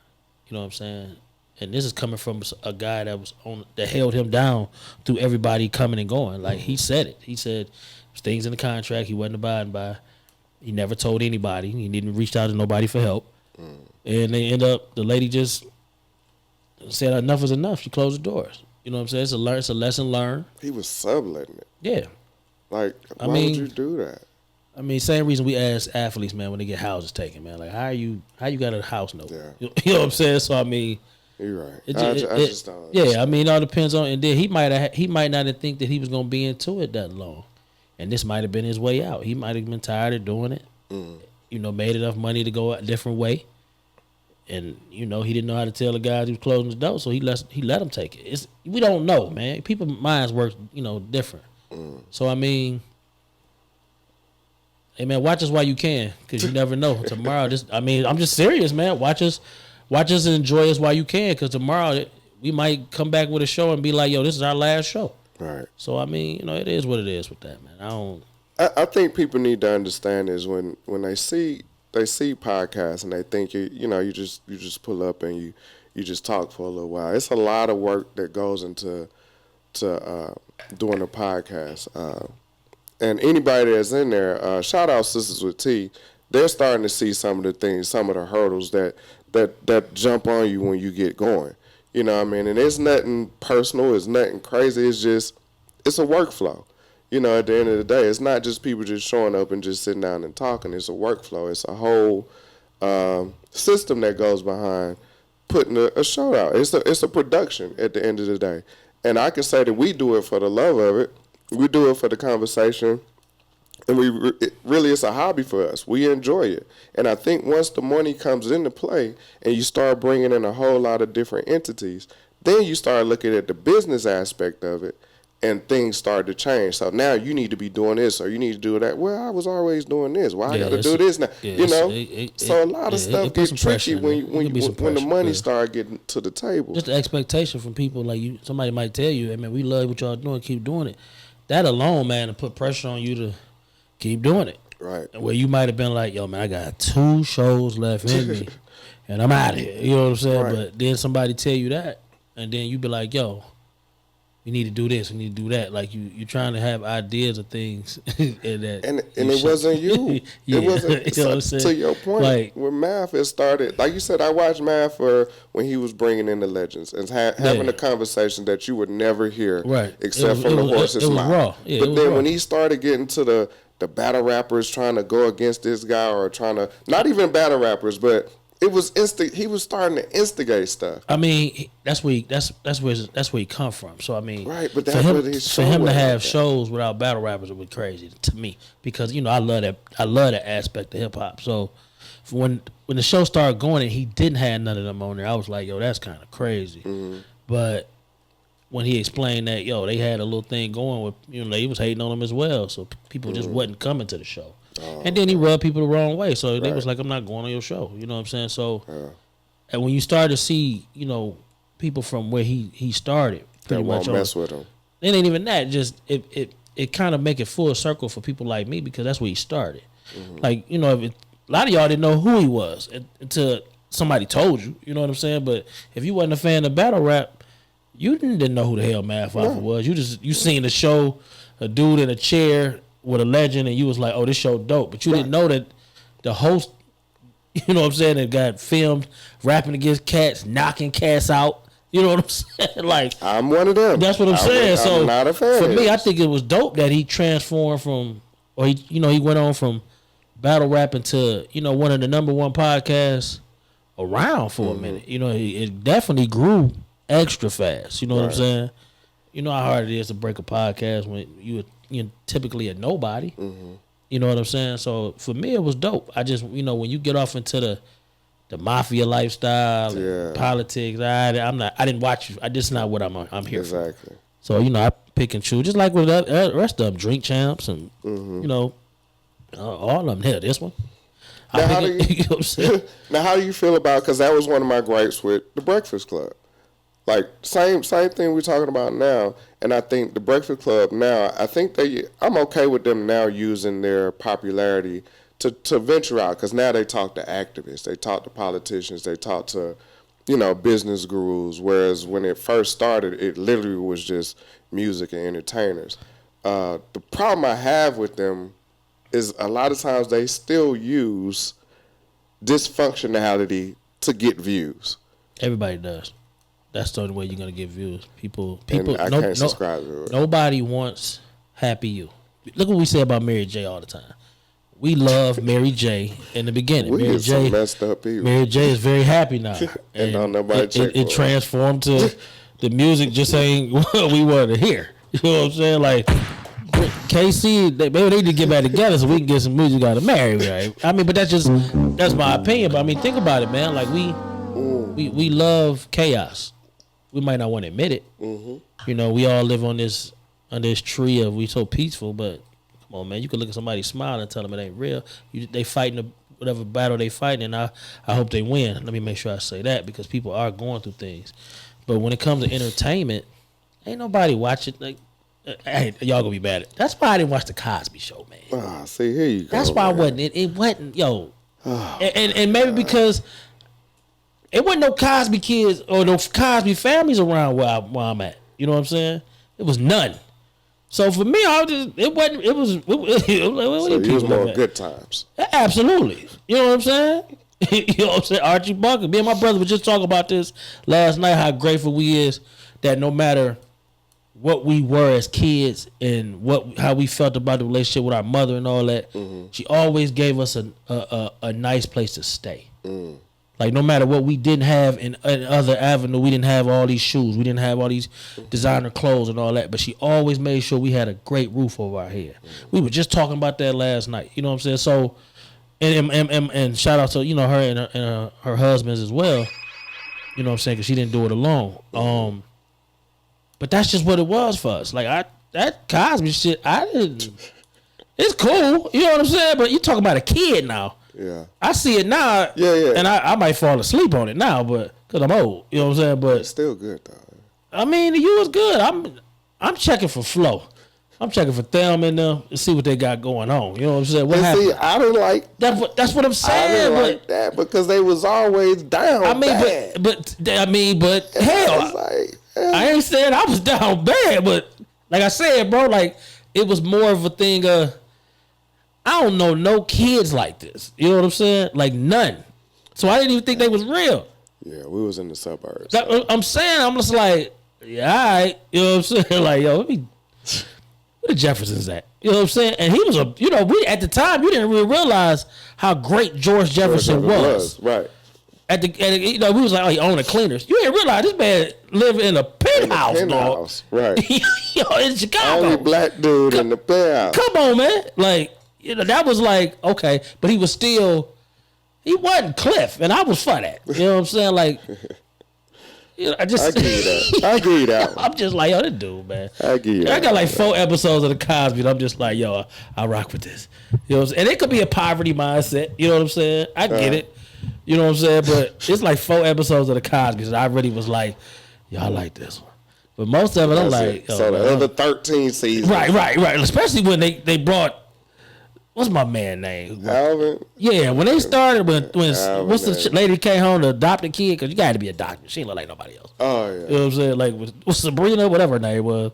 You know what I'm saying? And this is coming from a guy that held him down through everybody coming and going. Like he said it. He said there's things in the contract he wasn't abiding by. He never told anybody. He didn't reach out to nobody for help. And they end up, the lady just said enough is enough. She closed the doors. You know what I'm saying? It's a lesson learned.
He was subletting it.
Yeah.
Like, why would you do that?
I mean, same reason we ask athletes, man, when they get houses taken, man. Like, how you got a house note?
Yeah.
You know what I'm saying? So I mean,
you're right. I just don't.
Yeah, I mean, it all depends on. And then he might not have think that he was gonna be into it that long, and this might have been his way out. He might have been tired of doing it. You know, made enough money to go a different way, and you know he didn't know how to tell the guys he was closing the door, so he let him take it. We don't know, man. People's minds work, different. So I mean. Hey man, watch us while you can, because you never know. Tomorrow, I'm just serious, man. Watch us and enjoy us while you can, because tomorrow we might come back with a show and be like, "Yo, this is our last show." Right. So I mean, it is what it is with that, man.
I think people need to understand is when they see podcasts and they think you just pull up and you just talk for a little while. It's a lot of work that goes into doing a podcast. And anybody that's in there, shout out Sisters with T. They're starting to see some of the things, some of the hurdles that jump on you when you get going. You know what I mean? And it's nothing personal. It's nothing crazy. It's a workflow. At the end of the day, it's not just people just showing up and just sitting down and talking. It's a workflow. It's a whole system that goes behind putting a show out. It's a production at the end of the day. And I can say that we do it for the love of it. We do it for the conversation, and it's a hobby for us. We enjoy it. And I think once the money comes into play and you start bringing in a whole lot of different entities, then you start looking at the business aspect of it, and things start to change. So now you need to be doing this or you need to do that. Well, I was always doing this. Well, I got to do this now. So a lot of stuff gets tricky when the money start getting to the table.
Just the expectation from people, like somebody might tell you, "Hey man, we love what y'all doing. Keep doing it." That alone, man, to put pressure on you to keep doing it.
Right.
Where you might have been like, "Yo, man, I got 2 shows left in me, and I'm out of here." You know what I'm saying? Right. But then somebody tell you that, and then you be like, "Yo, we need to do this, we need to do that." Like you're trying to have ideas of things, and
it wasn't you.
Yeah.
It wasn't.
You know what I'm saying?
To your point, like, when Math has started, like you said, I watched Math for when he was bringing in the legends and having a conversation that you would never hear, except from the horse's mouth.
Raw. Yeah,
but then when he started getting to the battle rappers trying to go against this guy or trying to not even battle rappers, but it was he was starting to instigate stuff.
I mean, that's where he come from. So I mean,
right? But
for him to have shows without battle rappers, it was crazy to me, because I love that aspect of hip hop. So when the show started going and he didn't have none of them on there, I was like, "Yo, that's kind of crazy." Mm-hmm. But when he explained that, they had a little thing going with, they was hating on him as well, so people just wasn't coming to the show. And then he rubbed people the wrong way. So they was like, "I'm not going on your show." You know what I'm saying? So and when you start to see, people from where he started pretty much
mess with him.
It ain't even that. Just it kind of make it full circle for people like me, because that's where he started. Mm-hmm. Like, a lot of y'all didn't know who he was until somebody told you. You know what I'm saying? But if you wasn't a fan of battle rap, you didn't know who the hell Math Hoffa was. You seen the show, a dude in a chair with a legend, and you was like, "Oh, this show dope," but you didn't know that the host, you know what I'm saying, that got filmed rapping against cats, knocking cats out. You know what I'm saying? Like,
I'm one of them.
That's what I'm saying. So
I'm not a fan.
For me, I think it was dope that he transformed from, or he went on from battle rapping to one of the number one podcasts around for a minute. It definitely grew extra fast. You know what I'm saying? You know how hard it is to break a podcast when you're typically a nobody. Mm-hmm. You know what I'm saying? So for me, it was dope. I just, when you get off into the mafia lifestyle, and politics, I didn't watch you. This is not what I'm here for.
Exactly.
So I pick and choose, just like with the rest of them, Drink Champs, and all of them. Hell, this one.
Now, how do you feel about? Because that was one of my gripes with the Breakfast Club. Like, same thing we're talking about now, and I think the Breakfast Club now, I'm okay with them now using their popularity to venture out, because now they talk to activists, they talk to politicians, they talk to, business gurus, whereas when it first started, it literally was just music and entertainers. The problem I have with them is a lot of times they still use dysfunctionality to get views.
Everybody does. That's the only way you're gonna get views. People.
And I can't subscribe to it.
Nobody wants happy you. Look what we say about Mary J all the time. We love Mary J in the beginning.
We
Mary J,
messed up people.
Mary J is very happy now,
and don't nobody check
it transformed to the music just ain't what we wanted to hear. You know what I'm saying? Like KC, maybe they need to get back together so we can get some music out of Mary. Right? I mean, but that's my opinion. But I mean, think about it, man. Like we love chaos. We might not want to admit it.
Mm-hmm.
You know, we all live on this tree of we so peaceful, but come on, man, you can look at somebody smile and tell them it ain't real. They fighting whatever battle they fighting, and I hope they win. Let me make sure I say that because people are going through things. But when it comes to entertainment, ain't nobody watching. Like, hey, y'all gonna be mad. That's why I didn't watch the Cosby Show, man.
See, here you go.
That's why it wasn't, yo. And maybe because it wasn't no Cosby kids or no Cosby families around where I'm at. You know what I'm saying? It was none. So for me, it was
more good times.
Absolutely. You know what I'm saying? You know what I'm saying? Archie Bunker. Me and my brother were just talking about this last night, how grateful we is that no matter what we were as kids and how we felt about the relationship with our mother and all that, she always gave us a nice place to stay. Like no matter what we didn't have in other avenue, we didn't have all these shoes, we didn't have all these designer clothes and all that, but she always made sure we had a great roof over our head. We were just talking about that last night. You know what I'm saying? So, and shout out to her and her husbands as well. You know what I'm saying? Because she didn't do it alone. But that's just what it was for us. Like that Cosby shit, it's cool. You know what I'm saying? But you talking about a kid now.
Yeah,
I see it now.
Yeah.
And I might fall asleep on it now, but because I'm old. You know what I'm saying? But
it's still good though.
I mean, you was good. I'm checking for flow. I'm checking for Thelma and them to see what they got going on. You know what I'm saying? What happened?
See, I don't like
that's what I'm saying.
I didn't like that because they was always down.
I mean,
bad.
but hell, I ain't saying I was down bad, but like I said, bro, like it was more of a thing of. I don't know no kids like this. You know what I'm saying? Like none. So I didn't even think they was real.
Yeah, we was in the suburbs.
I'm saying, I'm just like, yeah, all right. You know what I'm saying? Like, yo, where the Jeffersons at? You know what I'm saying? And he was we at the time, you didn't really realize how great George Jefferson was.
Right.
We was like, oh, he owned a cleaners. You didn't realize this man lived in a penthouse, dog.
Right.
Yo, in Chicago.
Only black dude in the penthouse.
Come on, man. Like, that was like, okay, but he wasn't Cliff, and I was for that. You know what I'm saying? Like, I give you that. I'm just like, yo, this dude, man.
I give you that.
I got like 4 episodes of the Cosby, and I'm just like, yo, I rock with this. You know what I'm saying? And it could be a poverty mindset. You know what I'm saying? I get it. You know what I'm saying? But it's like 4 episodes of the Cosby, and I really was like, yo, I like this one. But most of it, I'm like,
so the other 13 seasons.
Right. Especially when they brought. What's my man name?
Alvin.
Yeah, when they started, when what's the lady came home to adopt a kid? Because you got to be a doctor. She ain't look like nobody else.
Oh, yeah.
You know what I'm saying? Like, what's Sabrina, whatever her name was.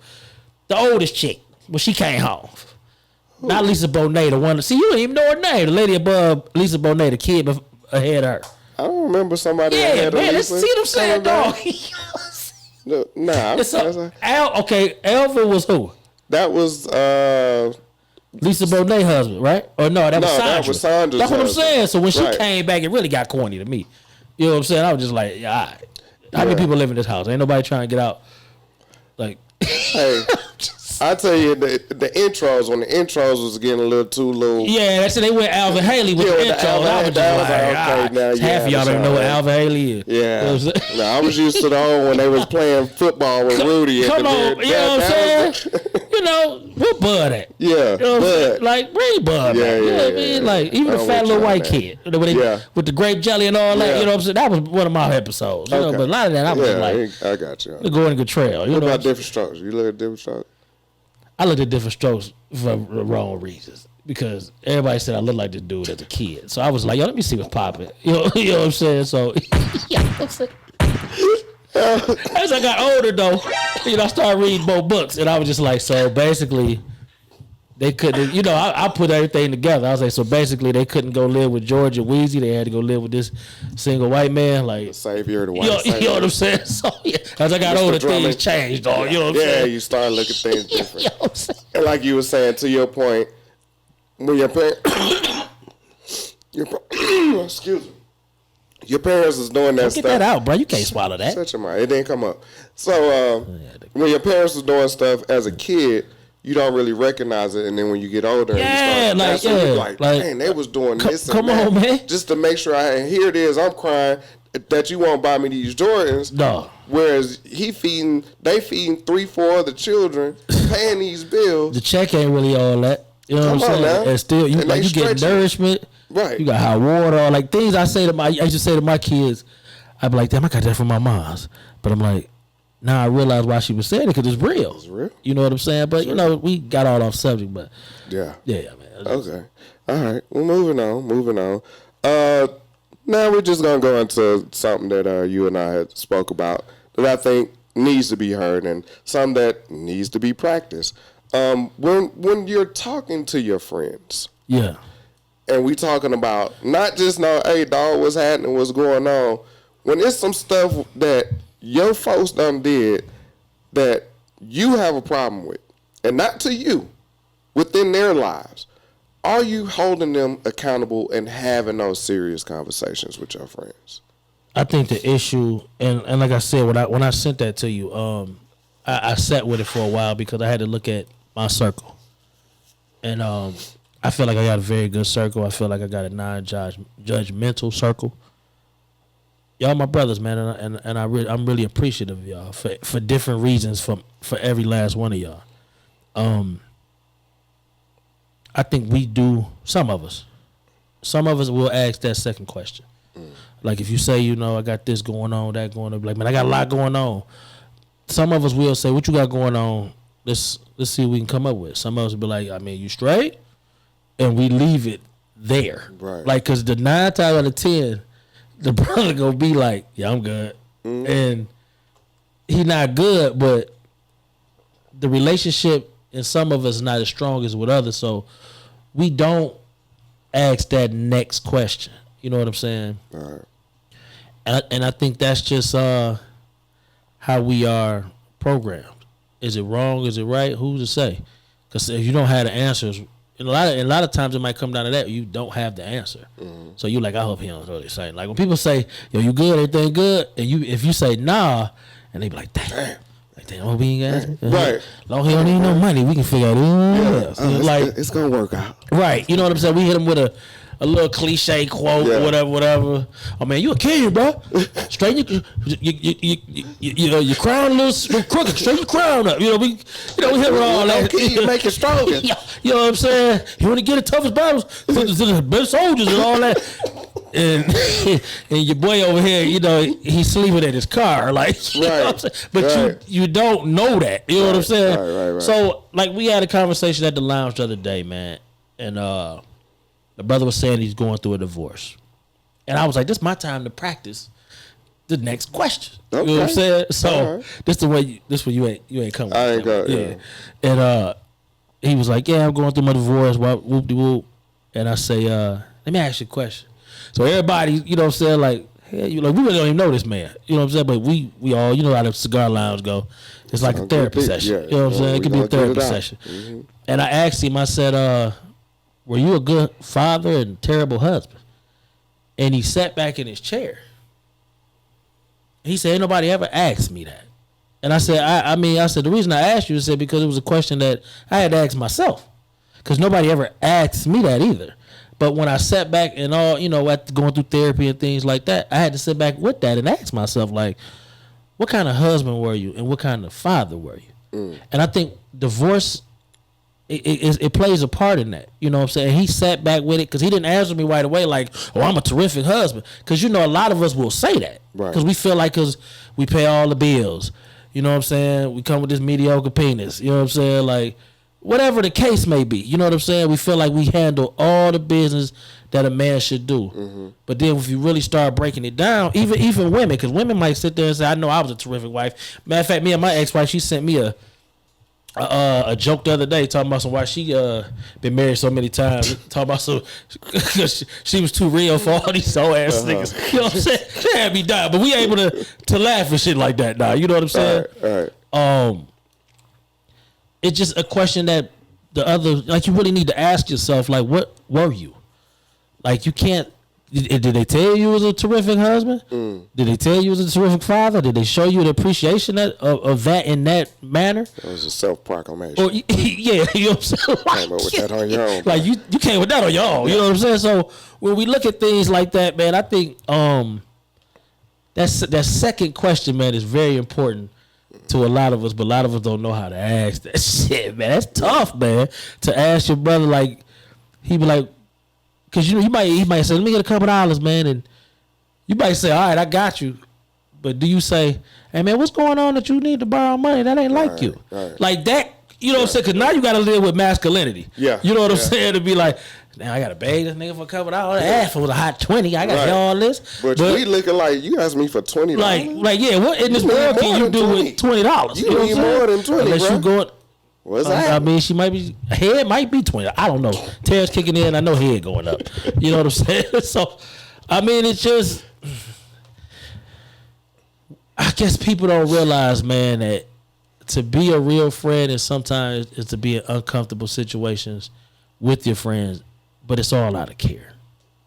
The oldest chick. When she came home. Ooh. Not Lisa Bonet, the one. See, you don't even know her name. The lady above Lisa Bonet, the kid ahead of her.
I don't remember somebody
ahead of Lisa. Yeah, man, see what I'm saying, dog? Alvin was who?
That was...
Lisa Bonet husband, right? Or no, that was Sandra.
That was Sandra's
That's what I'm
husband.
saying. So when she came back, it really got corny to me. You know what I'm saying? I was just like, yeah, all right. How many people live in this house? Ain't nobody trying to get out. Like,
hey, I tell you, the intros, when the intros was getting a little too low.
Yeah, that's it. They went Alvin Haley with the intro. I was just like, now half of y'all don't know what Alvin Haley is.
Yeah. You know I was used to the old when they was playing football with Rudy.
Come on, you know what I'm saying? Where Bud at?
Yeah, Bud.
Like, bring Bud back. You know what I mean? Like, even the fat little white kid. With the grape jelly and all that, you know what I'm saying? That was one of my episodes. You know, but a lot of that, I was like,
I got you.
Going to trail.
What about Different Strokes? You look at Different Strokes?
I looked at Different Strokes for the wrong reasons. Because everybody said I looked like this dude as a kid. So I was like, yo, let me see what's popping. You know what I'm saying? So, as I got older, though, I started reading more books. And I was just like, so basically, they couldn't. You know, I put everything together. I was like, so basically, they couldn't go live with George and Wheezy. They had to go live with this single white man. Like
the savior, the white savior.
You know what I'm saying? So yeah, as I got older, things changed. Dog. You know what I'm saying?
Yeah, you start looking at things different.
You know what I'm saying?
And like you were saying, to your point, when your parents, excuse me. Your parents was doing that stuff.
Get that out, bro. You can't swallow that.
Shut your mouth. It didn't come up. So when your parents was doing stuff as a kid, you don't really recognize it, and then when you get older,
yeah,
and you start dang, they was doing this.
Come on, man.
Just to make sure and here it is. I'm crying that you won't buy me these Jordans.
No.
Whereas they feeding 3-4 other children, paying these bills.
The check ain't really all that. You know what I'm saying?
Now.
And still, you get nourishment.
Right.
You got hot water. Like things I used to say to my kids, I'd be like, damn, I got that from my mom's. But I'm like, now I realize why she was saying it, because it's real.
It's real.
You know what I'm saying? But, you know, we got all off subject, but.
Yeah.
Yeah, man.
Okay. All right. Well, moving on. Now we're just going to go into something that you and I had spoke about that I think needs to be heard and some that needs to be practiced. When you're talking to your friends.
Yeah.
And we talking about not just hey dog, what's happening, what's going on. When it's some stuff that your folks done did that you have a problem with, and not to you, within their lives, are you holding them accountable and having those serious conversations with your friends?
I think the issue, and like I said, when I sent that to you, I sat with it for a while because I had to look at my circle, and I feel like I got a very good circle. I feel like I got a non-judgmental circle. Y'all my brothers, man, and I'm really appreciative of y'all for different reasons for every last one of y'all. I think we do, some of us will ask that second question. Like if you say, you know, I got this going on, that going on, like, man, I got a lot going on. Some of us will say, what you got going on? Let's see what we can come up with. Some of us will be like, I mean, you straight? And we leave it there.
Right.
Like, because the 9 times out of 10, the brother gonna be like, yeah, I'm good. Mm-hmm. And he not good, but the relationship in some of us is not as strong as with others. So we don't ask that next question. You know what I'm saying?
All right.
And I think that's just how we are programmed. Is it wrong? Is it right? Who's to say? Because if you don't have the answers, and a lot of times it might come down to that. You don't have the answer. Mm-hmm. So you like, I hope he don't know what they're saying. Like when people say, yo, you good, everything good? And if you say nah, and they be like, damn. Like, damn, what we ain't got?
Right.
Long he don't need no money, we can figure out anything else.
It's going to work out.
Right. You know what I'm saying? We hit him with a little cliche quote, whatever. Oh man, you a king, bro. Straighten your crown a little crooked. Straighten your crown up. We hit him with all that.
You make it stronger.
You know what I'm saying? You want to get the toughest battles to the best soldiers and all that. And your boy over here, he's sleeping in his car, like, you know what I'm saying? But you don't know that. You know what I'm saying? Right. So, like, we had a conversation at the lounge the other day, man, and the brother was saying he's going through a divorce. And I was like, this is my time to practice the next question. Okay. You know what I'm saying? So this you ain't coming.
I ain't got
yeah. And he was like, yeah, I'm going through my divorce, whoop-de-whoop. And I say, let me ask you a question. So everybody, you know what I'm saying, like, hey, we really don't even know this man. You know what I'm saying? But we all, you know how the cigar lounge go. It's like a therapy session. Yeah, you know what I'm saying? It could be a therapy session. Mm-hmm. And I asked him, I said, were you a good father and terrible husband? And he sat back in his chair. He said, ain't nobody ever asked me that. And I said, I said, the reason I asked you is because it was a question that I had to ask myself. Because nobody ever asked me that either. But when I sat back and all, at going through therapy and things like that, I had to sit back with that and ask myself, like, what kind of husband were you and what kind of father were you? Mm. And I think divorce, it plays a part in that. You know what I'm saying? He sat back with it because he didn't answer me right away like, oh, I'm a terrific husband. Because, a lot of us will say that. Because we feel like because we pay all the bills. You know what I'm saying? We come with this mediocre penis. You know what I'm saying? Like, whatever the case may be. You know what I'm saying? We feel like we handle all the business that a man should do. Mm-hmm. But then if you really start breaking it down, even women, because women might sit there and say, I know I was a terrific wife. Matter of fact, me and my ex-wife, she sent me a joke the other day talking about why she been married so many times. Talking about she was too real for all these old ass niggas. You know what I'm saying? She had me die, but we able to laugh and shit like that now. You know what I'm saying?
All right.
It's just a question that the other, like, you really need to ask yourself, like, what were you? Like, you can't. Did they tell you was a terrific husband? Did they tell you was a terrific father? Did they show you the appreciation of that in that manner?
It was a self-proclamation.
Or, yeah, you know what I'm saying? Like,
came up with that on your own.
Like, you came with that on your own. You know what I'm saying? So when we look at things like that, man, I think that second question, man, is very important to a lot of us, but a lot of us don't know how to ask that shit, man. That's tough, man, to ask your brother. Like, he be like, because he might say, let me get a couple dollars, man, and you might say, all right, I got you, but do you say, hey, man, what's going on that you need to borrow money? That ain't like you.
Right.
Like that, you know what I'm saying? Because now you got to live with masculinity.
Yeah.
You know what I'm saying? To be like, now I got to beg this nigga for a couple dollars. Ask for a hot 20. I got all this.
But we looking like, you asked me for $20.
Like, yeah, what in this world can you do with $20?
You need more than 20,
unless
bro.
you go.
What's that?
I mean, she might be, head might be 20. I don't know. Tail's kicking in. I know head going up. You know what I'm saying? So, I mean, it's just, I guess people don't realize, man, that to be a real friend is sometimes is to be in uncomfortable situations with your friends, but it's all out of care.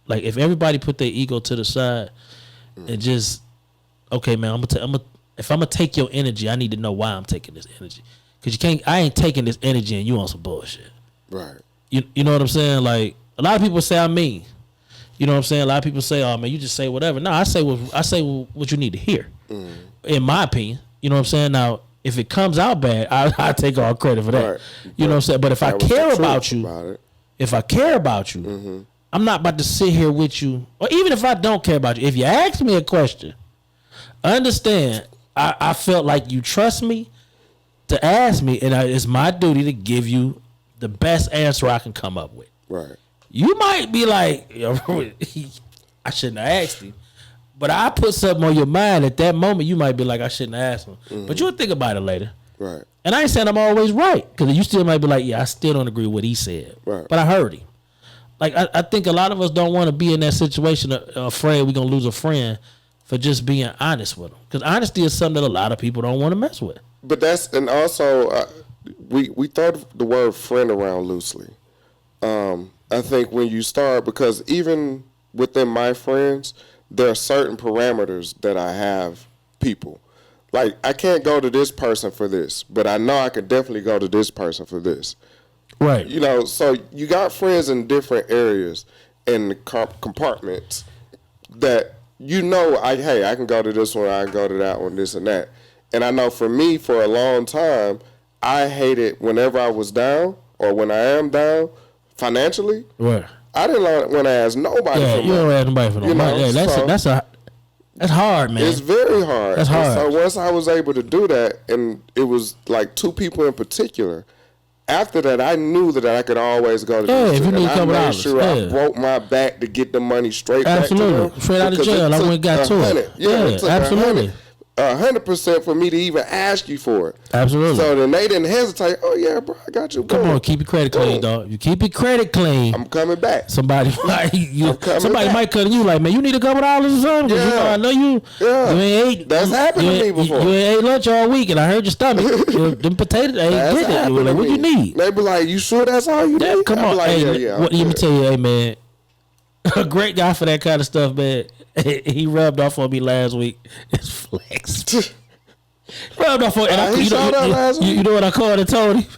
Like, if everybody put their ego to the side and just, okay, man, if I'm gonna take your energy, I need to know why I'm taking this energy. Cause I ain't taking this energy and you on some bullshit.
Right.
You know what I'm saying? Like, a lot of people say I'm mean. You know what I'm saying? A lot of people say, oh man, you just say whatever. No, I say what you need to hear. In my opinion. You know what I'm saying? Now, if it comes out bad, I take all credit for that. Right. You know what I'm saying? But if I care about you, I'm not about to sit here with you, or even if I don't care about you, if you ask me a question, understand I felt like you trust me to ask me, and it's my duty to give you the best answer I can come up with.
Right.
You might be like, I shouldn't have asked him. But I put something on your mind at that moment, you might be like, I shouldn't have asked him. But you'll think about it later.
Right. And
I ain't saying I'm always right, because you still might be like, yeah, I still don't agree with what he said.
Right.
But I heard him. Like, I think a lot of us don't want to be in that situation, afraid we're going to lose a friend for just being honest with them. Because honesty is something that a lot of people don't want to mess with.
But and also, we throw the word friend around loosely. I think when you start, because even within my friends, there are certain parameters that I have people. Like, I can't go to this person for this, but I know I could definitely go to this person for this.
Right.
You know, so you got friends in different areas and compartments that, you know, I can go to this one, I can go to that one, this and that. And I know for me, for a long time, I hated whenever I was down or when I am down financially.
Right.
I didn't want to ask nobody for money.
You don't ask nobody for no money. Yeah, that's hard, man.
It's very hard.
That's hard.
And so once I was able to do that, and it was like two people in particular, after that, I knew that I could always go to
them. If you need a couple
I made
dollars.
sure I broke my back to get the money straight
absolutely.
back to them.
Straight out of jail. I went and got to it.
Yeah,
absolutely.
100% for me to even ask you for it.
Absolutely.
So then they didn't hesitate. Oh yeah, bro, I got you.
Come on, keep your credit clean, dog. You keep your credit clean.
I'm coming back.
Somebody might cut you like, man, you need a couple dollars or something.
Yeah.
You know, I know you.
Yeah.
You ain't ate.
That's happened to me before.
You ain't ate lunch all week, and I heard your stomach. Them potatoes ain't get it. You like, what you need?
They be like, you sure that's all you need?
Come on,
like,
hey, let me tell you, hey man, a great guy for that kind of stuff, man. He rubbed off on me last week. It's flex. Rubbed off on, and you know what I called and told him?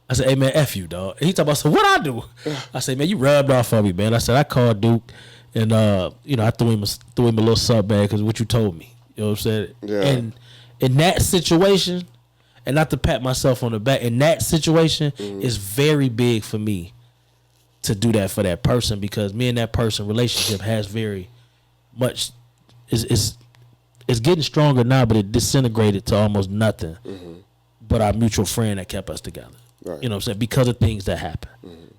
I said, hey man, F you, dog. And he talking about, so what I do? I said, man, you rubbed off on me, man. I said, I called Duke, and I threw him a little sub bag because what you told me. You know what I'm saying?
Yeah.
And in that situation, and not to pat myself on the back, in that situation, it's very big for me to do that for that person, because me and that person relationship has very much it's getting stronger now, but it disintegrated to almost nothing. But our mutual friend that kept us together. Right. You know what I'm saying? Because of things that happen.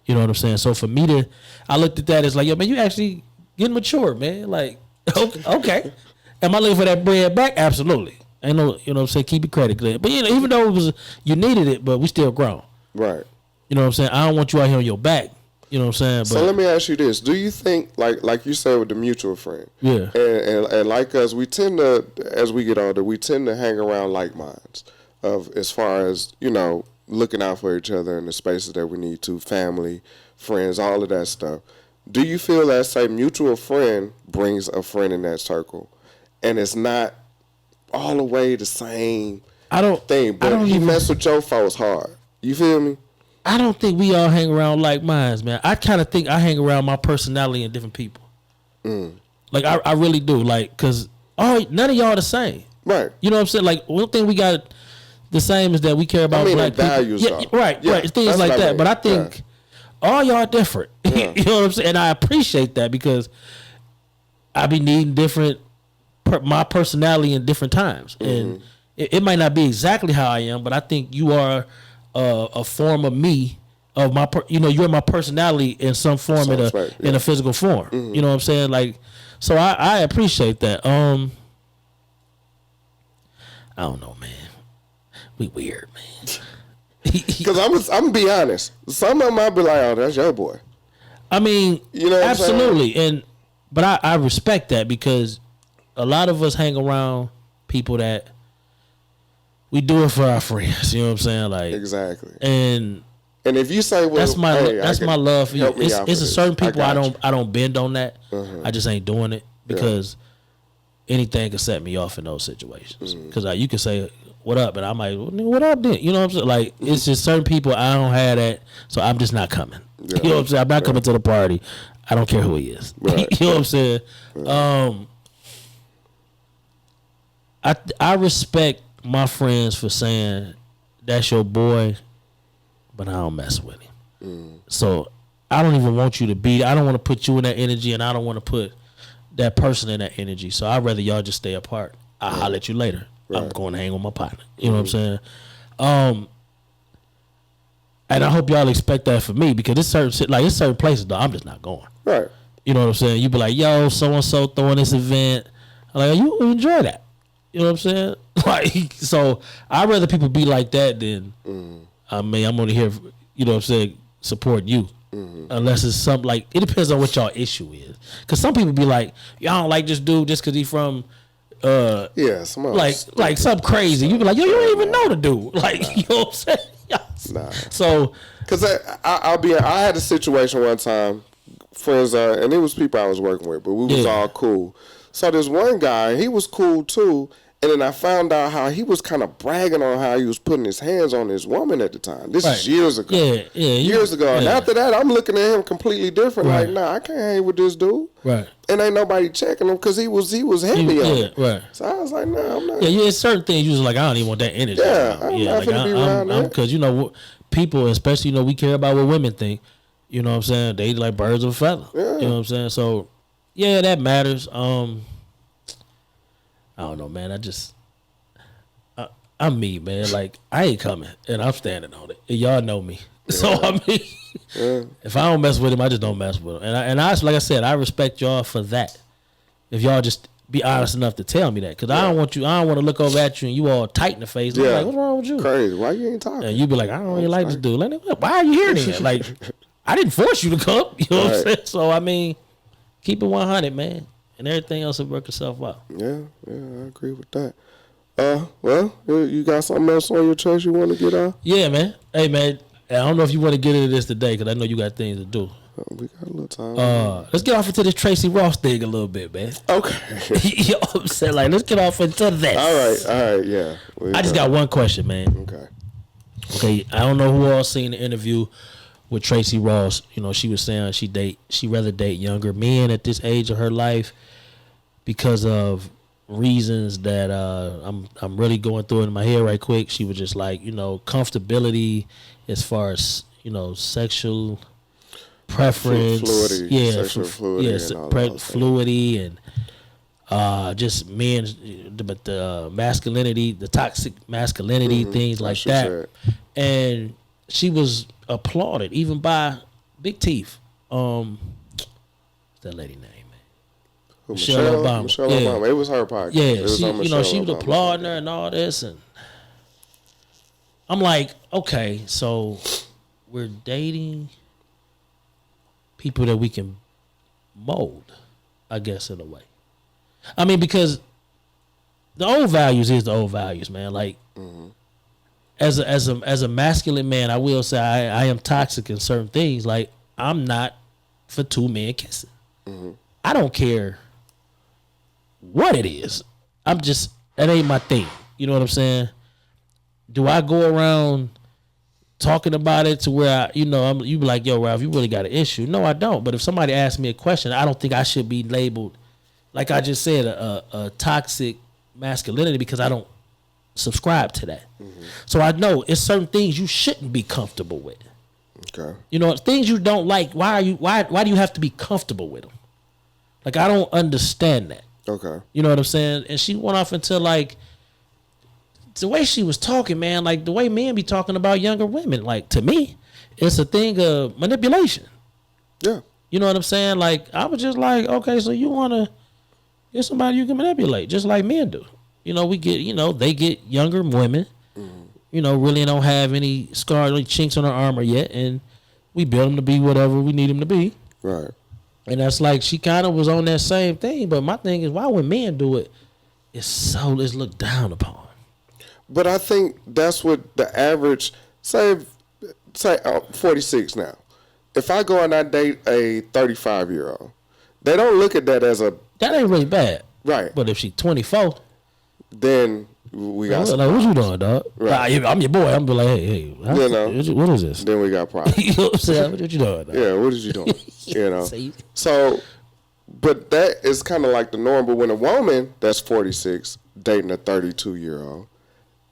You know what I'm saying? So for me I looked at that as like, yo, man, you actually getting mature, man. Like, okay. Am I looking for that bread back? Absolutely. Ain't no, you know what I'm saying, keep your credit clear. But, you know, even though it was, you needed it, but we still grown.
Right.
You know what I'm saying? I don't want you out here on your back. You know what I'm saying?
So let me ask you this. Do you think, like you said with the mutual friend,
Yeah.
and like us, we tend to, as we get older, we tend to hang around like minds of as far as, you know, looking out for each other in the spaces that we need to, family, friends, all of that stuff. Do you feel that, say, mutual friend brings a friend in that circle, and it's not all the way the same thing, but he mess with your folks hard? You feel me?
I don't think we all hang around like minds, man. I kind of think I hang around my personality and different people. Like, I really do. Like, because none of y'all the same.
Right.
You know what I'm saying? Like, one thing we got the same is that we care about black
values,
people. Yeah, right. Things like that. But I think all y'all different.
Yeah.
You know what I'm saying? And I appreciate that because I be needing different, my personality in different times. And it might not be exactly how I am, but I think you are a form of me, of my, you know, you're my personality in some form, in a physical form. You know what I'm saying? Like, so I appreciate that. I don't know, man. We weird, man.
Because I'm gonna be honest. Some of them I'll be like, oh, that's your boy.
I mean,
you know,
absolutely, but I respect that because a lot of us hang around people that we do it for our friends. You know what I'm saying? Like,
exactly.
And
if you say, well,
that's my love for you. It's a certain people I don't bend on that. I just ain't doing it because anything can set me off in those situations. Because you can say, what up? And I might, what up then? You know what I'm saying? Like, it's just certain people I don't have that, so I'm just not coming. Yeah. You know what I'm saying? I'm not coming to the party. I don't care who he is. Right. You know what I'm saying? Right. I respect my friends for saying, that's your boy, but I don't mess with him. So I don't even want you to be, I don't want to put you in that energy, and I don't want to put that person in that energy. So I'd rather y'all just stay apart. I'll holler at you later. Right. I'm going to hang with my partner. You know what I'm saying? And I hope y'all expect that for me because it's certain places though I'm just not going.
Right.
You know what I'm saying? You be like, yo, so and so throwing this event. I'm like, you enjoy that. You know what I'm saying? Like, so I'd rather people be like that than I mean, I'm only here, you know what I'm saying, supporting you. Unless it's something like, it depends on what y'all issue is. Because some people be like, y'all don't like this dude just because he from like something crazy. You be like, yo, you don't even know the dude. Like, you know what I'm saying?
Nah.
So,
because I had a situation one time, friends, and it was people I was working with, but we was all cool. So this one guy, he was cool too, and then I found out how he was kind of bragging on how he was putting his hands on his woman at the time. This is years ago. Years ago. And after that, I'm looking at him completely different. Like, nah, I can't hang with this dude.
Right.
And ain't nobody checking him because he was heavy on it.
Right.
So I was like, nah, I'm not.
Yeah, certain things you was like, I don't even want that energy. Because you know, people, especially, you know, we care about what women think. You know what I'm saying? They like birds of a feather. Yeah. You know what I'm saying? So, yeah, that matters. I don't know, man. I'm me, man. Like, I ain't coming, and I'm standing on it. And y'all know me. Yeah. So, I mean, if I don't mess with him, I just don't mess with him. And I, like I said, I respect y'all for that. If y'all just be honest enough to tell me that. Because I don't want to look over at you and you all tight in the face. I'm like, what's wrong with you?
Crazy. Why you ain't talking?
And you be like, I don't really like this dude. Why are you here then? Like, I didn't force you to come. You know what I'm saying? So, I mean, keep it 100, man. And everything else will work itself out.
Yeah, I agree with that. Well, you got something else on your chest you want to get on?
Yeah, man. Hey, man, I don't know if you want to get into this today because I know you got things to do.
We got a little time.
Let's get off into this Tracy Ross thing a little bit, man.
Okay.
You know what I'm saying? Like, let's get off into this.
All right, yeah.
I just got one question, man. Okay, I don't know who all seen the interview with Tracy Ross. You know, she was saying she rather date younger men at this age of her life because of reasons that I'm really going through it in my head right quick. She was just like, you know, comfortability as far as, you know, sexual preference, fluidity, and just men, but the masculinity, the toxic masculinity, things like that. And she was applauded even by Big Teeth. What's that lady name, man? Michelle Obama.
Michelle Obama. It was her podcast.
Yeah,
it was
she,
on
you know, she was
Obama's
applauding
podcast.
her and all this, and I'm like, okay, so we're dating people that we can mold, I guess, in a way. I mean, because the old values is the old values, man. Like, as a masculine man, I will say I am toxic in certain things. Like, I'm not for two men kissing. I don't care what it is. That ain't my thing. You know what I'm saying? Do I go around talking about it to where you be like, yo, Ralph, you really got an issue? No, I don't. But if somebody asks me a question, I don't think I should be labeled, like I just said, a toxic masculinity, because I don't subscribe to that. So I know it's certain things you shouldn't be comfortable with.
Okay.
You know, things you don't like. Why do you have to be comfortable with them? Like, I don't understand that.
Okay.
You know what I'm saying? And she went off into, like, the way she was talking, man, like the way men be talking about younger women, like, to me, it's a thing of manipulation.
Yeah.
You know what I'm saying? Like, I was just like, okay, so you want to get somebody you can manipulate, just like men do. You know, they get younger women, really don't have any scars, any chinks on her armor yet, and we build them to be whatever we need them to be.
Right.
And that's like, she kind of was on that same thing, but my thing is, why when men do it, it's looked down upon.
But I think that's what the average, say 46 now. If I go and I date a 35-year-old, they don't look at that as a...
That ain't really bad.
Right.
But if she 24...
Then we got
like, what you doing, dog?
Right.
I'm your boy. I'm be like, hey, what is this?
Then we got problems.
You know what I'm saying? What you doing, dog?
Yeah, what is you doing? So, but that is kind of like the norm. But when a woman that's 46 dating a 32-year-old,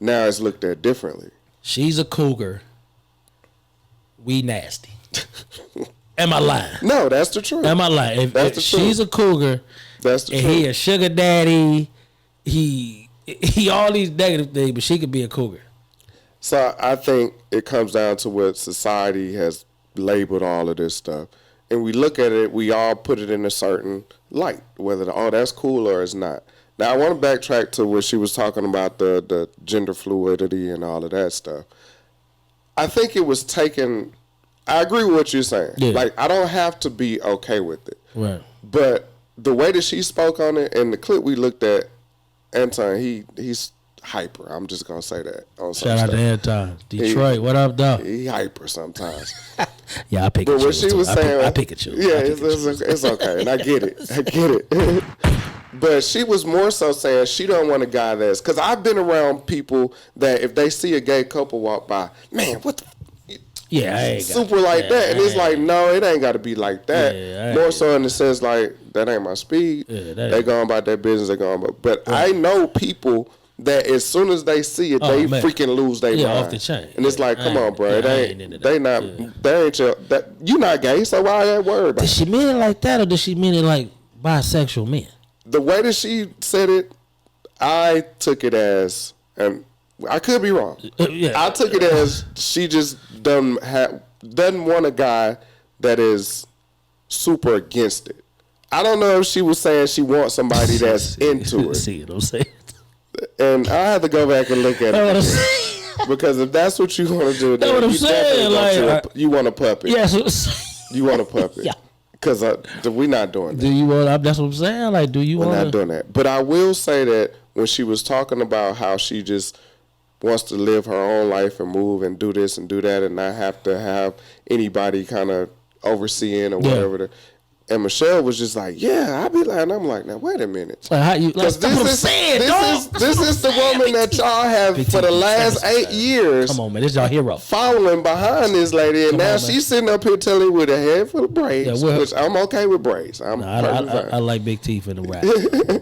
now it's looked at differently.
She's a cougar. We nasty. Am I lying?
No, that's the truth.
Am I lying? If she's a cougar,
that's the truth.
He a sugar daddy, he all these negative things, but she could be a cougar.
So I think it comes down to what society has labeled all of this stuff. And we look at it, we all put it in a certain light, whether, that's cool or it's not. Now, I want to backtrack to where she was talking about the gender fluidity and all of that stuff. I think it was taken, I agree with what you're saying.
Yeah.
Like, I don't have to be okay with it.
Right.
But the way that she spoke on it, and the clip we looked at, Anton, he's hyper. I'm just going to say that.
Shout out to Anton. Detroit, what up, dog?
He hyper sometimes.
Yeah, I pick at you.
But what she was saying...
I pick at you.
Yeah, it's okay, and I get it. But she was more so saying she don't want a guy that's... Because I've been around people that if they see a gay couple walk by, man, what the...
Yeah, I ain't
super like that. And it's like, no, it ain't got to be like that.
Yeah,
more so in the sense like, that ain't my speed.
Yeah,
they going about their business, they going about... But I know people... that as soon as they see it, they freaking lose their mind.
Off the chain.
And it's like, come on, bro. You not gay, so why that word?
Did she mean it like that, or did she mean it like bisexual men?
The way that she said it, I took it as, and I could be wrong. I took it as she just doesn't want a guy that is super against it. I don't know if she was saying she wants somebody that's into it.
See what I'm saying?
And I had to go back and look at it. Because if that's what you want to do, then
what I'm saying.
You want a puppet.
Yes.
You want a puppet.
Yeah.
Because we're not doing that.
Do you want? That's what I'm saying. Like, do you want?
We're not doing that. But I will say that when she was talking about how she just wants to live her own life and move and do this and do that and not have to have anybody kind of overseeing or whatever. And Michelle was just like, yeah, I'd be like, and I'm like, now wait a minute.
Like, how you? Like,
this is the woman that y'all have for the last 8 years.
Come on, man, this is y'all hero.
Following behind this lady, and now she's sitting up here telling you with a head full of braids, which I'm okay with braids. I
like Big T for the rap.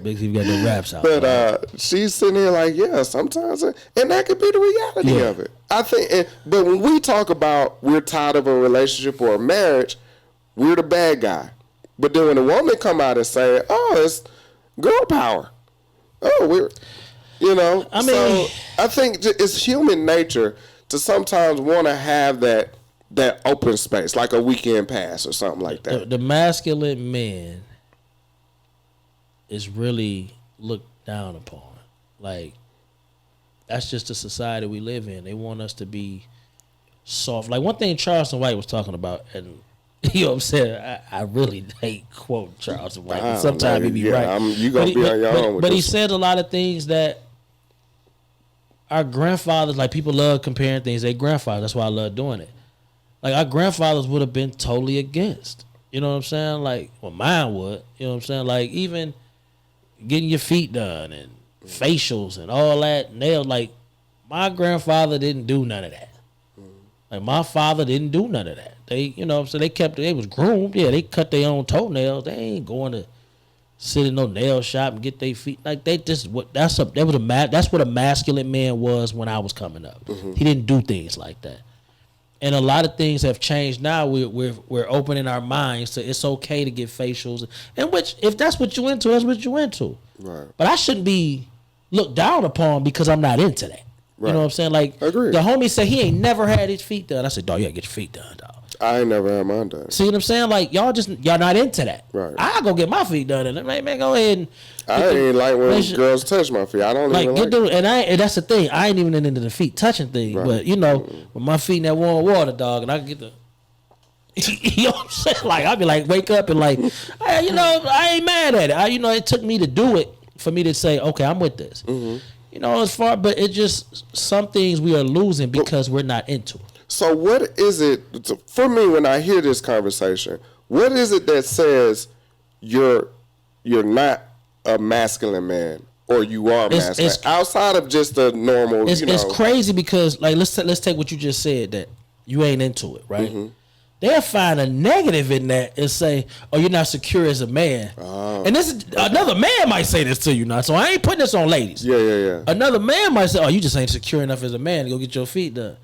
Big T got the raps out.
But she's sitting here like, yeah, sometimes, and that could be the reality of it. I think, but when we talk about we're tired of a relationship or a marriage, we're the bad guy. But then when a woman come out and say, oh, it's girl power. Oh, I mean, so I think it's human nature to sometimes want to have that open space, like a weekend pass or something like that.
The masculine men is really looked down upon. Like, that's just the society we live in. They want us to be soft. Like, one thing Charleston White was talking about, and you know what I'm saying, I really hate quoting Charleston White. Sometimes he be right.
You gonna be on your own with
But
this.
he said a lot of things that our grandfathers, like, people love comparing things. They grandfathers. That's why I love doing it. Like, our grandfathers would have been totally against. You know what I'm saying? Like, well, mine would. You know what I'm saying? Like, even getting your feet done and facials and all that, nails. Like, my grandfather didn't do none of that. Like, my father didn't do none of that. They, you know, so they was groomed. Yeah, they cut their own toenails. They ain't going to sit in no nail shop and get their feet. Like, they just that's what a masculine man was when I was coming up. He didn't do things like that. And a lot of things have changed now. We're opening our minds to it's okay to get facials, and which, if that's what you into, that's what you into.
Right.
But I shouldn't be looked down upon because I'm not into that. Right. You know what I'm saying? Like,
Agreed.
The homie said he ain't never had his feet done. I said, dog, you gotta get your feet done, dog.
I ain't never had mine done.
See what I'm saying? Like, y'all not into that.
Right.
I go get my feet done, and man, go ahead and.
I ain't like when girls touch my feet. I don't
like,
even like it.
And that's the thing. I ain't even into the feet touching thing. Right. But, you know, with my feet in that warm water, dog, and I can get the. You know what I'm saying? Like, I'll be like, wake up and like, hey, you know, I ain't mad at it. It took me to do it for me to say, okay, I'm with this. You know, but it just, some things we are losing because we're not into it.
So what is it, for me, when I hear this conversation, what is it that says you're not a masculine man, or you are masculine, outside of just a normal,
It's crazy because, like, let's take what you just said, that you ain't into it, right? They'll find a negative in that and say, oh, you're not secure as a man. And this is, another man might say this to you now, so I ain't putting this on ladies.
Yeah.
Another man might say, oh, you just ain't secure enough as a man to go get your feet done.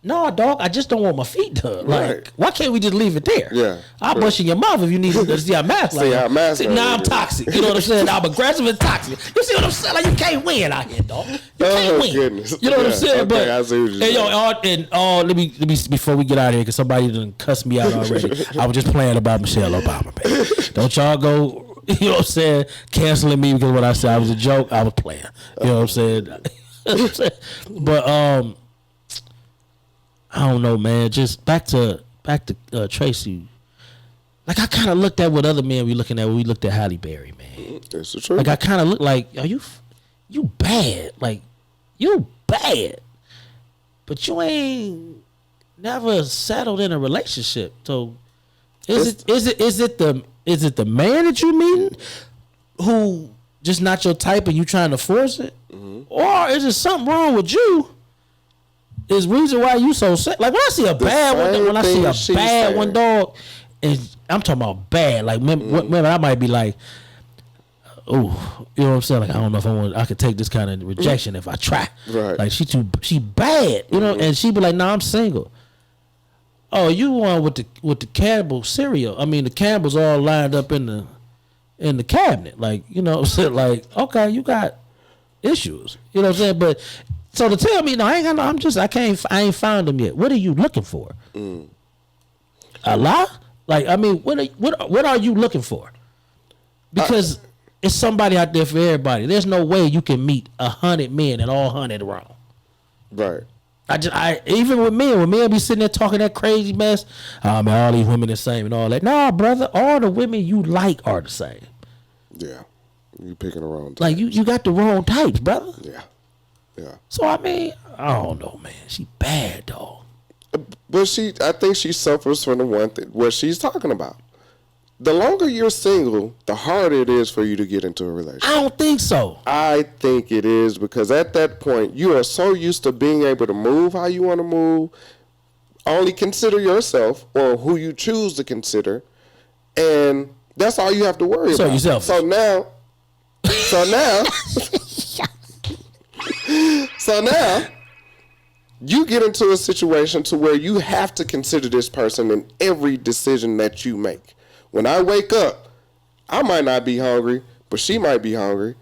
No, dog, I just don't want my feet done. Like, why can't we just leave it there?
Yeah.
I'll bust in your mouth if you need to see how masculine. Now I'm toxic. You know what I'm saying? I'm aggressive and toxic. You see what I'm saying? Like, you can't win out here, dog. You can't win.
Goodness.
You know what I'm saying?
Okay,
but
I see what you're
saying. Let me before we get out of here, because somebody done cussed me out already. I was just playing about Michelle Obama, baby. Don't y'all go, you know what I'm saying, canceling me because what I said. I was a joke. I was playing. You know what I'm saying? But I don't know, man. Just back to Tracy. Like, I kind of looked at what other men we looking at when we looked at Halle Berry, man.
That's the truth.
Like, I kind of look like, are you bad? Like, you bad, but you ain't never settled in a relationship. So, is it the man that you meeting who just not your type and you trying to force it, or is it something wrong with you? Is reason why you so sad. Like, when I see a bad one, dog, and I'm talking about bad. Like, remember, I might be like, oh, you know what I'm saying? Like, I don't know if I could take this kind of rejection if I try.
Right.
Like, she bad, you know, and she be like, nah, I'm single. Oh, you want with the Campbell cereal? I mean, the Campbell's all lined up in the cabinet. Like, you know what I'm saying? Like, okay, you got issues. You know what I'm saying? But so to tell me, no, I ain't got I ain't found them yet. What are you looking for? A lie? Like, I mean, what are you looking for? Because it's somebody out there for everybody. There's no way you can meet 100 men and all 100 wrong.
Right.
Even when men be sitting there talking that crazy mess, man, all these women the same and all that. Nah, brother, all the women you like are the same.
Yeah. You picking the wrong types.
Like, you got the wrong types, brother.
Yeah.
So, I mean, I don't know, man. She bad, dog.
But I think she suffers from the one thing, what she's talking about. The longer you're single, the harder it is for you to get into a relationship.
I don't think so.
I think it is, because at that point, you are so used to being able to move how you want to move, only consider yourself or who you choose to consider, and that's all you have to worry about.
Yourself.
So now, you get into a situation to where you have to consider this person in every decision that you make. When I wake up, I might not be hungry, but she might be hungry.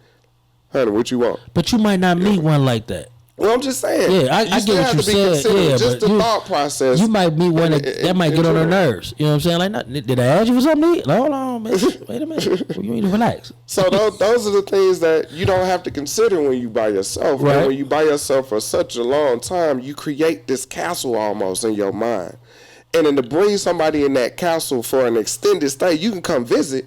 Honey, what you want?
But you might not meet one like that.
Well, I'm just saying.
Yeah, I get what you said. Yeah,
just
but
the thought process.
You might meet one that might get on her nerves. You know what I'm saying? Like, did I ask you for something? Hold on, man. Wait a minute. You need to relax.
So those are the things that you don't have to consider when you by yourself. Right. And when you by yourself for such a long time, you create this castle almost in your mind. And then to bring somebody in that castle for an extended stay, you can come visit,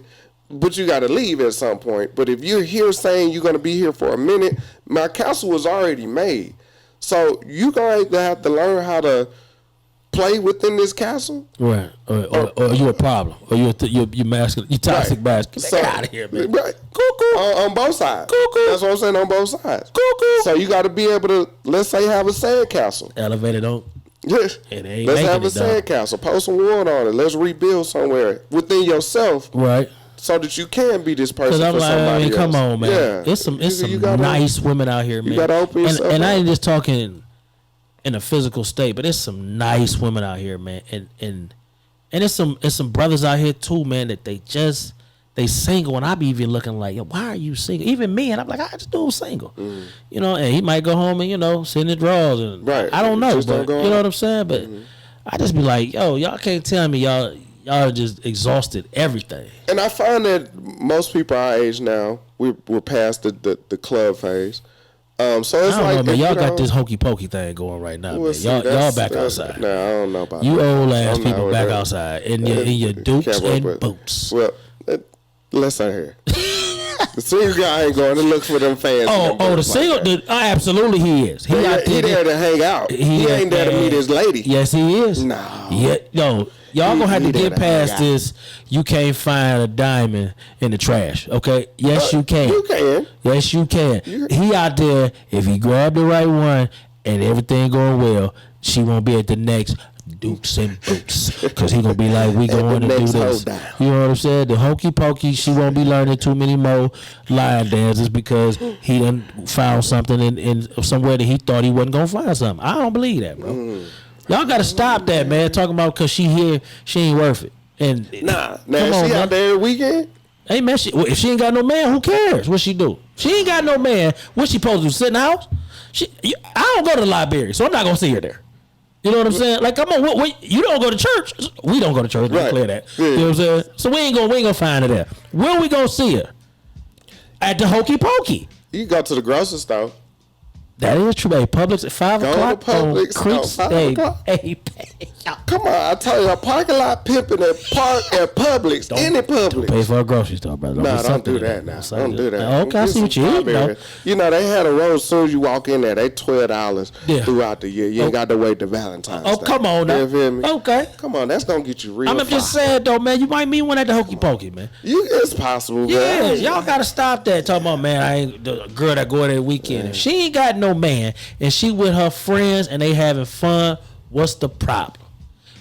but you got to leave at some point. But if you're here saying you're going to be here for a minute, my castle was already made. So you're going to have to learn how to play within this castle.
Right. Or you're a problem. Or you're masculine. You're toxic bastard. Get out of here, man.
Right. Cuckoo. On both sides. Cuckoo. That's what I'm saying, on both sides. Cuckoo. So you got to be able to, let's say, have a sand castle.
Elevator don't.
Yes. Let's have a sand castle. Post some water on it. Let's rebuild somewhere within yourself.
Right.
So that you can be this person for
somebody else. I mean, come on, man.
Yeah.
It's some nice women out here, man.
You gotta open yourself
and I ain't just talking in a physical state, but there's some nice women out here, man. And it's some brothers out here too, man, that they single, and I be even looking like, yo, why are you single? Even me, and I'm like, I just do single. You know, and he might go home and, sit in the drawers and I don't know, but you know what I'm saying? But I just be like, yo, y'all can't tell me y'all just exhausted everything.
And I find that most people our age now, we're past the club phase. So it's
I don't know, man. Y'all got this hokey pokey thing going right now, man. Y'all back outside.
Nah, I don't know about
you
that.
Old ass people back outside in your dukes and boots.
Well, let's not hear. The single guy ain't going to look for them fans.
The single, absolutely he is. He
there to hang out. He ain't there to meet his lady.
Yes, he is.
No.
Yeah, no. Y'all gonna have to get past this. You can't find a diamond in the trash. Okay? Yes, you can.
You can.
Yes, you can. He out there. If he grab the right one and everything going well, she won't be at the next Dukes and Boots, because he gonna be like, we going to do this. You know what I'm saying? The hokey pokey, she won't be learning too many more line dances because he done found something in somewhere that he thought he wasn't gonna find something. I don't believe that, bro. Y'all gotta stop that, man. Talking about because she here, she ain't worth it. And
now she out there every weekend.
Hey man, if she ain't got no man, who cares what she do? She ain't got no man. What she supposed to do? Sit in the house? I don't go to the library, so I'm not gonna see her there. You know what I'm saying? Like, come on, you don't go to church. We don't go to church. Let's clear that. Yeah. You know what I'm saying? So we ain't gonna find her there. Where we gonna see her? At the hokey pokey.
You go to the grocery store.
That is true. Hey, Publix at 5 o'clock.
Publix,
Creeks.
5 o'clock.
Hey,
come on, I tell you, a parking lot pimping at Publix, any Publix.
Don't pay for a grocery store, brother.
Don't do that now. Don't do that.
Okay, I see what you eat, though.
You know, they had a roll as soon as you walk in there. They $12 throughout the year. You ain't got to wait to Valentine's Day.
Oh, come on now.
You feel me?
Okay.
Come on, that's going to get you real.
I'm just saying, though, man, you might meet one at the hokey pokey, man.
It's possible,
yeah, y'all got to stop that. Talking about, man, I ain't the girl that go there weekend. If she ain't got no man, and she with her friends and they having fun, what's the problem?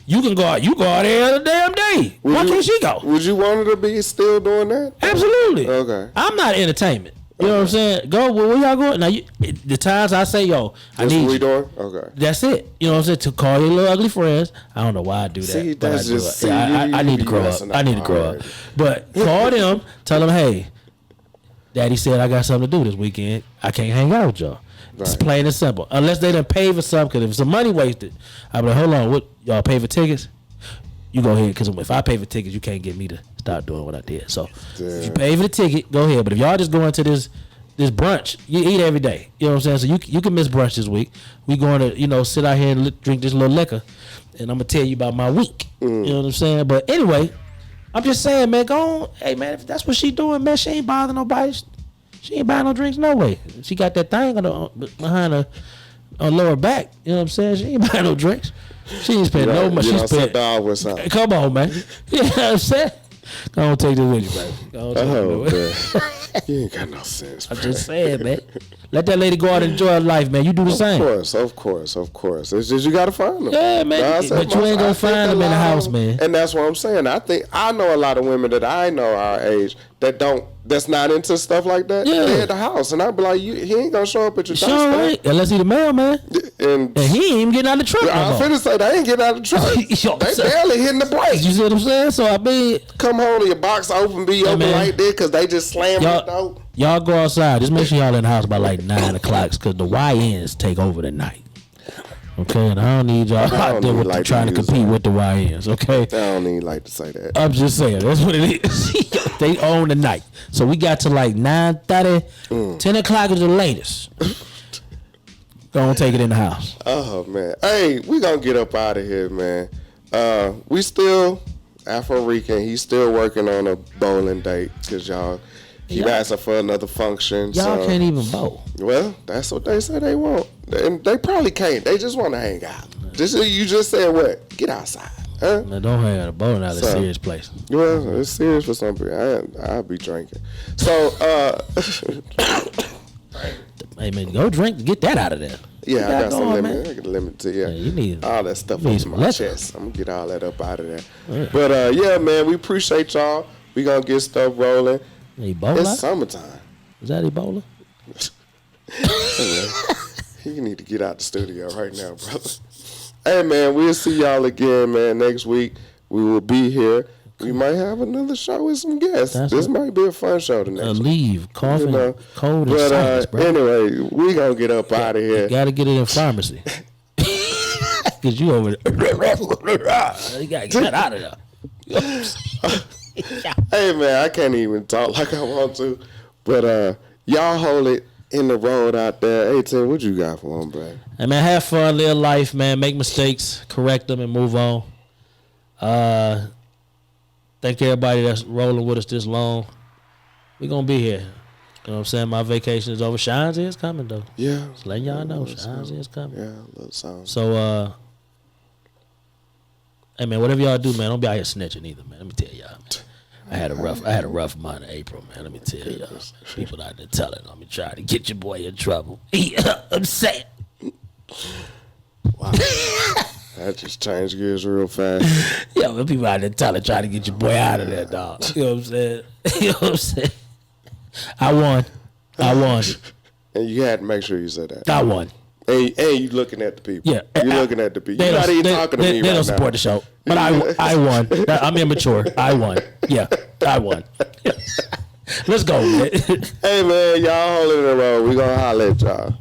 You can go out. You go out there every damn day. Why can't she go?
Would you want her to be still doing that?
Absolutely.
Okay.
I'm not entertainment. You know what I'm saying? Go where y'all going? Now the times I say, yo, I need
what we
you.
Doing? Okay.
That's it. You know what I'm saying? To call your little ugly friends. I don't know why I do that.
See,
but
that's just.
I need to grow up. I need to grow up. But call them. Tell them, hey, Daddy said I got something to do this weekend. I can't hang out with y'all. Right. It's plain and simple. Unless they done pay for something, because if some money wasted, I'm like, hold on, what y'all pay for tickets? You go ahead, because if I pay for tickets, you can't get me to start doing what I did. So if you pay for the ticket, go ahead. But if y'all just going to this brunch, you eat every day. You know what I'm saying? So you can miss brunch this week. We going to sit out here and drink this little liquor, and I'm gonna tell you about my week. You know what I'm saying? But anyway, I'm just saying, man, go on. Hey man, if that's what she doing, man, she ain't bothering nobody. She ain't buying no drinks, no way. She got that thing behind her lower back. You know what I'm saying? She ain't buying no drinks. She ain't spending no money. She spent. Come on, man. You know what I'm saying? Go on, take this with you, baby.
Man. You ain't got no sense,
I'm just saying, man. Let that lady go out and enjoy her life, man. You do the same.
Of course. It's just you got to find them.
Yeah, man. But you ain't going to find them in the house, man.
And that's what I'm saying. I know a lot of women that I know our age that's not into stuff like that. Yeah. They at the house. And I be like, he ain't going to show up at your doorstep.
Sure ain't. Unless he the mailman. And he ain't even getting out of the truck.
I was finna say, they ain't getting out of the truck. They barely hitting the brakes.
You see what I'm saying? So I mean,
come home and your box open, open like that because they just slammed the door.
Y'all go outside. Just make sure y'all in the house by like 9 o'clock, because the YNs take over the night. Okay, and I don't need y'all out there with trying to compete with the YNs. Okay,
I don't even like to say that.
I'm just saying that's what it is. They own the night, so we got to like 9:30, 10 o'clock is the latest. Gonna take it in the house.
Oh man, hey, we gonna get up out of here, man. We still Afro Rican. He's still working on a bowling date because y'all keep asking for another function.
Y'all can't even bowl.
Well, that's what they say they want, and they probably can't. They just want to hang out. You just said what? Get outside, huh?
No, don't hang out. A bowling alley is a serious place.
Well, it's serious for some people. I'll be drinking. So,
hey man, go drink. Get that out of there.
Yeah, I got some lemon. I got a lemon tea. Yeah,
you need
all that stuff on my chest. I'm gonna get all that up out of there. Yeah. But yeah, man, we appreciate y'all. We gonna get stuff rolling.
Ebola?
It's summertime.
Is that Ebola?
You need to get out the studio right now, brother. Hey man, we'll see y'all again, man. Next week we will be here. We might have another show with some guests. This might be a fun show tonight.
Leave, coughing, cold, and sinus, bro.
Anyway, we gonna get up out of here.
You gotta get it in pharmacy. Cause you over there. You gotta get out of there.
Hey man, I can't even talk like I want to. But y'all hold it in the road out there. 18, what you got for them, bro?
Hey man, have fun, live life, man. Make mistakes, correct them, and move on. Thank everybody that's rolling with us this long. We're going to be here. You know what I'm saying? My vacation is over. Shines is coming, though.
Yeah.
Just letting y'all know. Shines is coming.
Yeah, a little sound.
So, hey, man, whatever y'all do, man, don't be out here snitching either, man. Let me tell y'all, man. I had a rough month in April, man. Let me tell y'all. People out there telling on me, trying to get your boy in trouble. I'm sad.
Wow. That just changed gears real fast.
Yeah, but people out there trying to get your boy out of there, dog. You know what I'm saying? You know what I'm saying? I won.
And you had to make sure you said that.
I won.
And you looking at the people.
Yeah.
You're looking at the people. You're not even talking to me right now.
They don't support the show. But I won. I'm immature. I won. Yeah, I won. Let's go, man.
Hey, man, y'all hold it in the road. We gonna holler at y'all.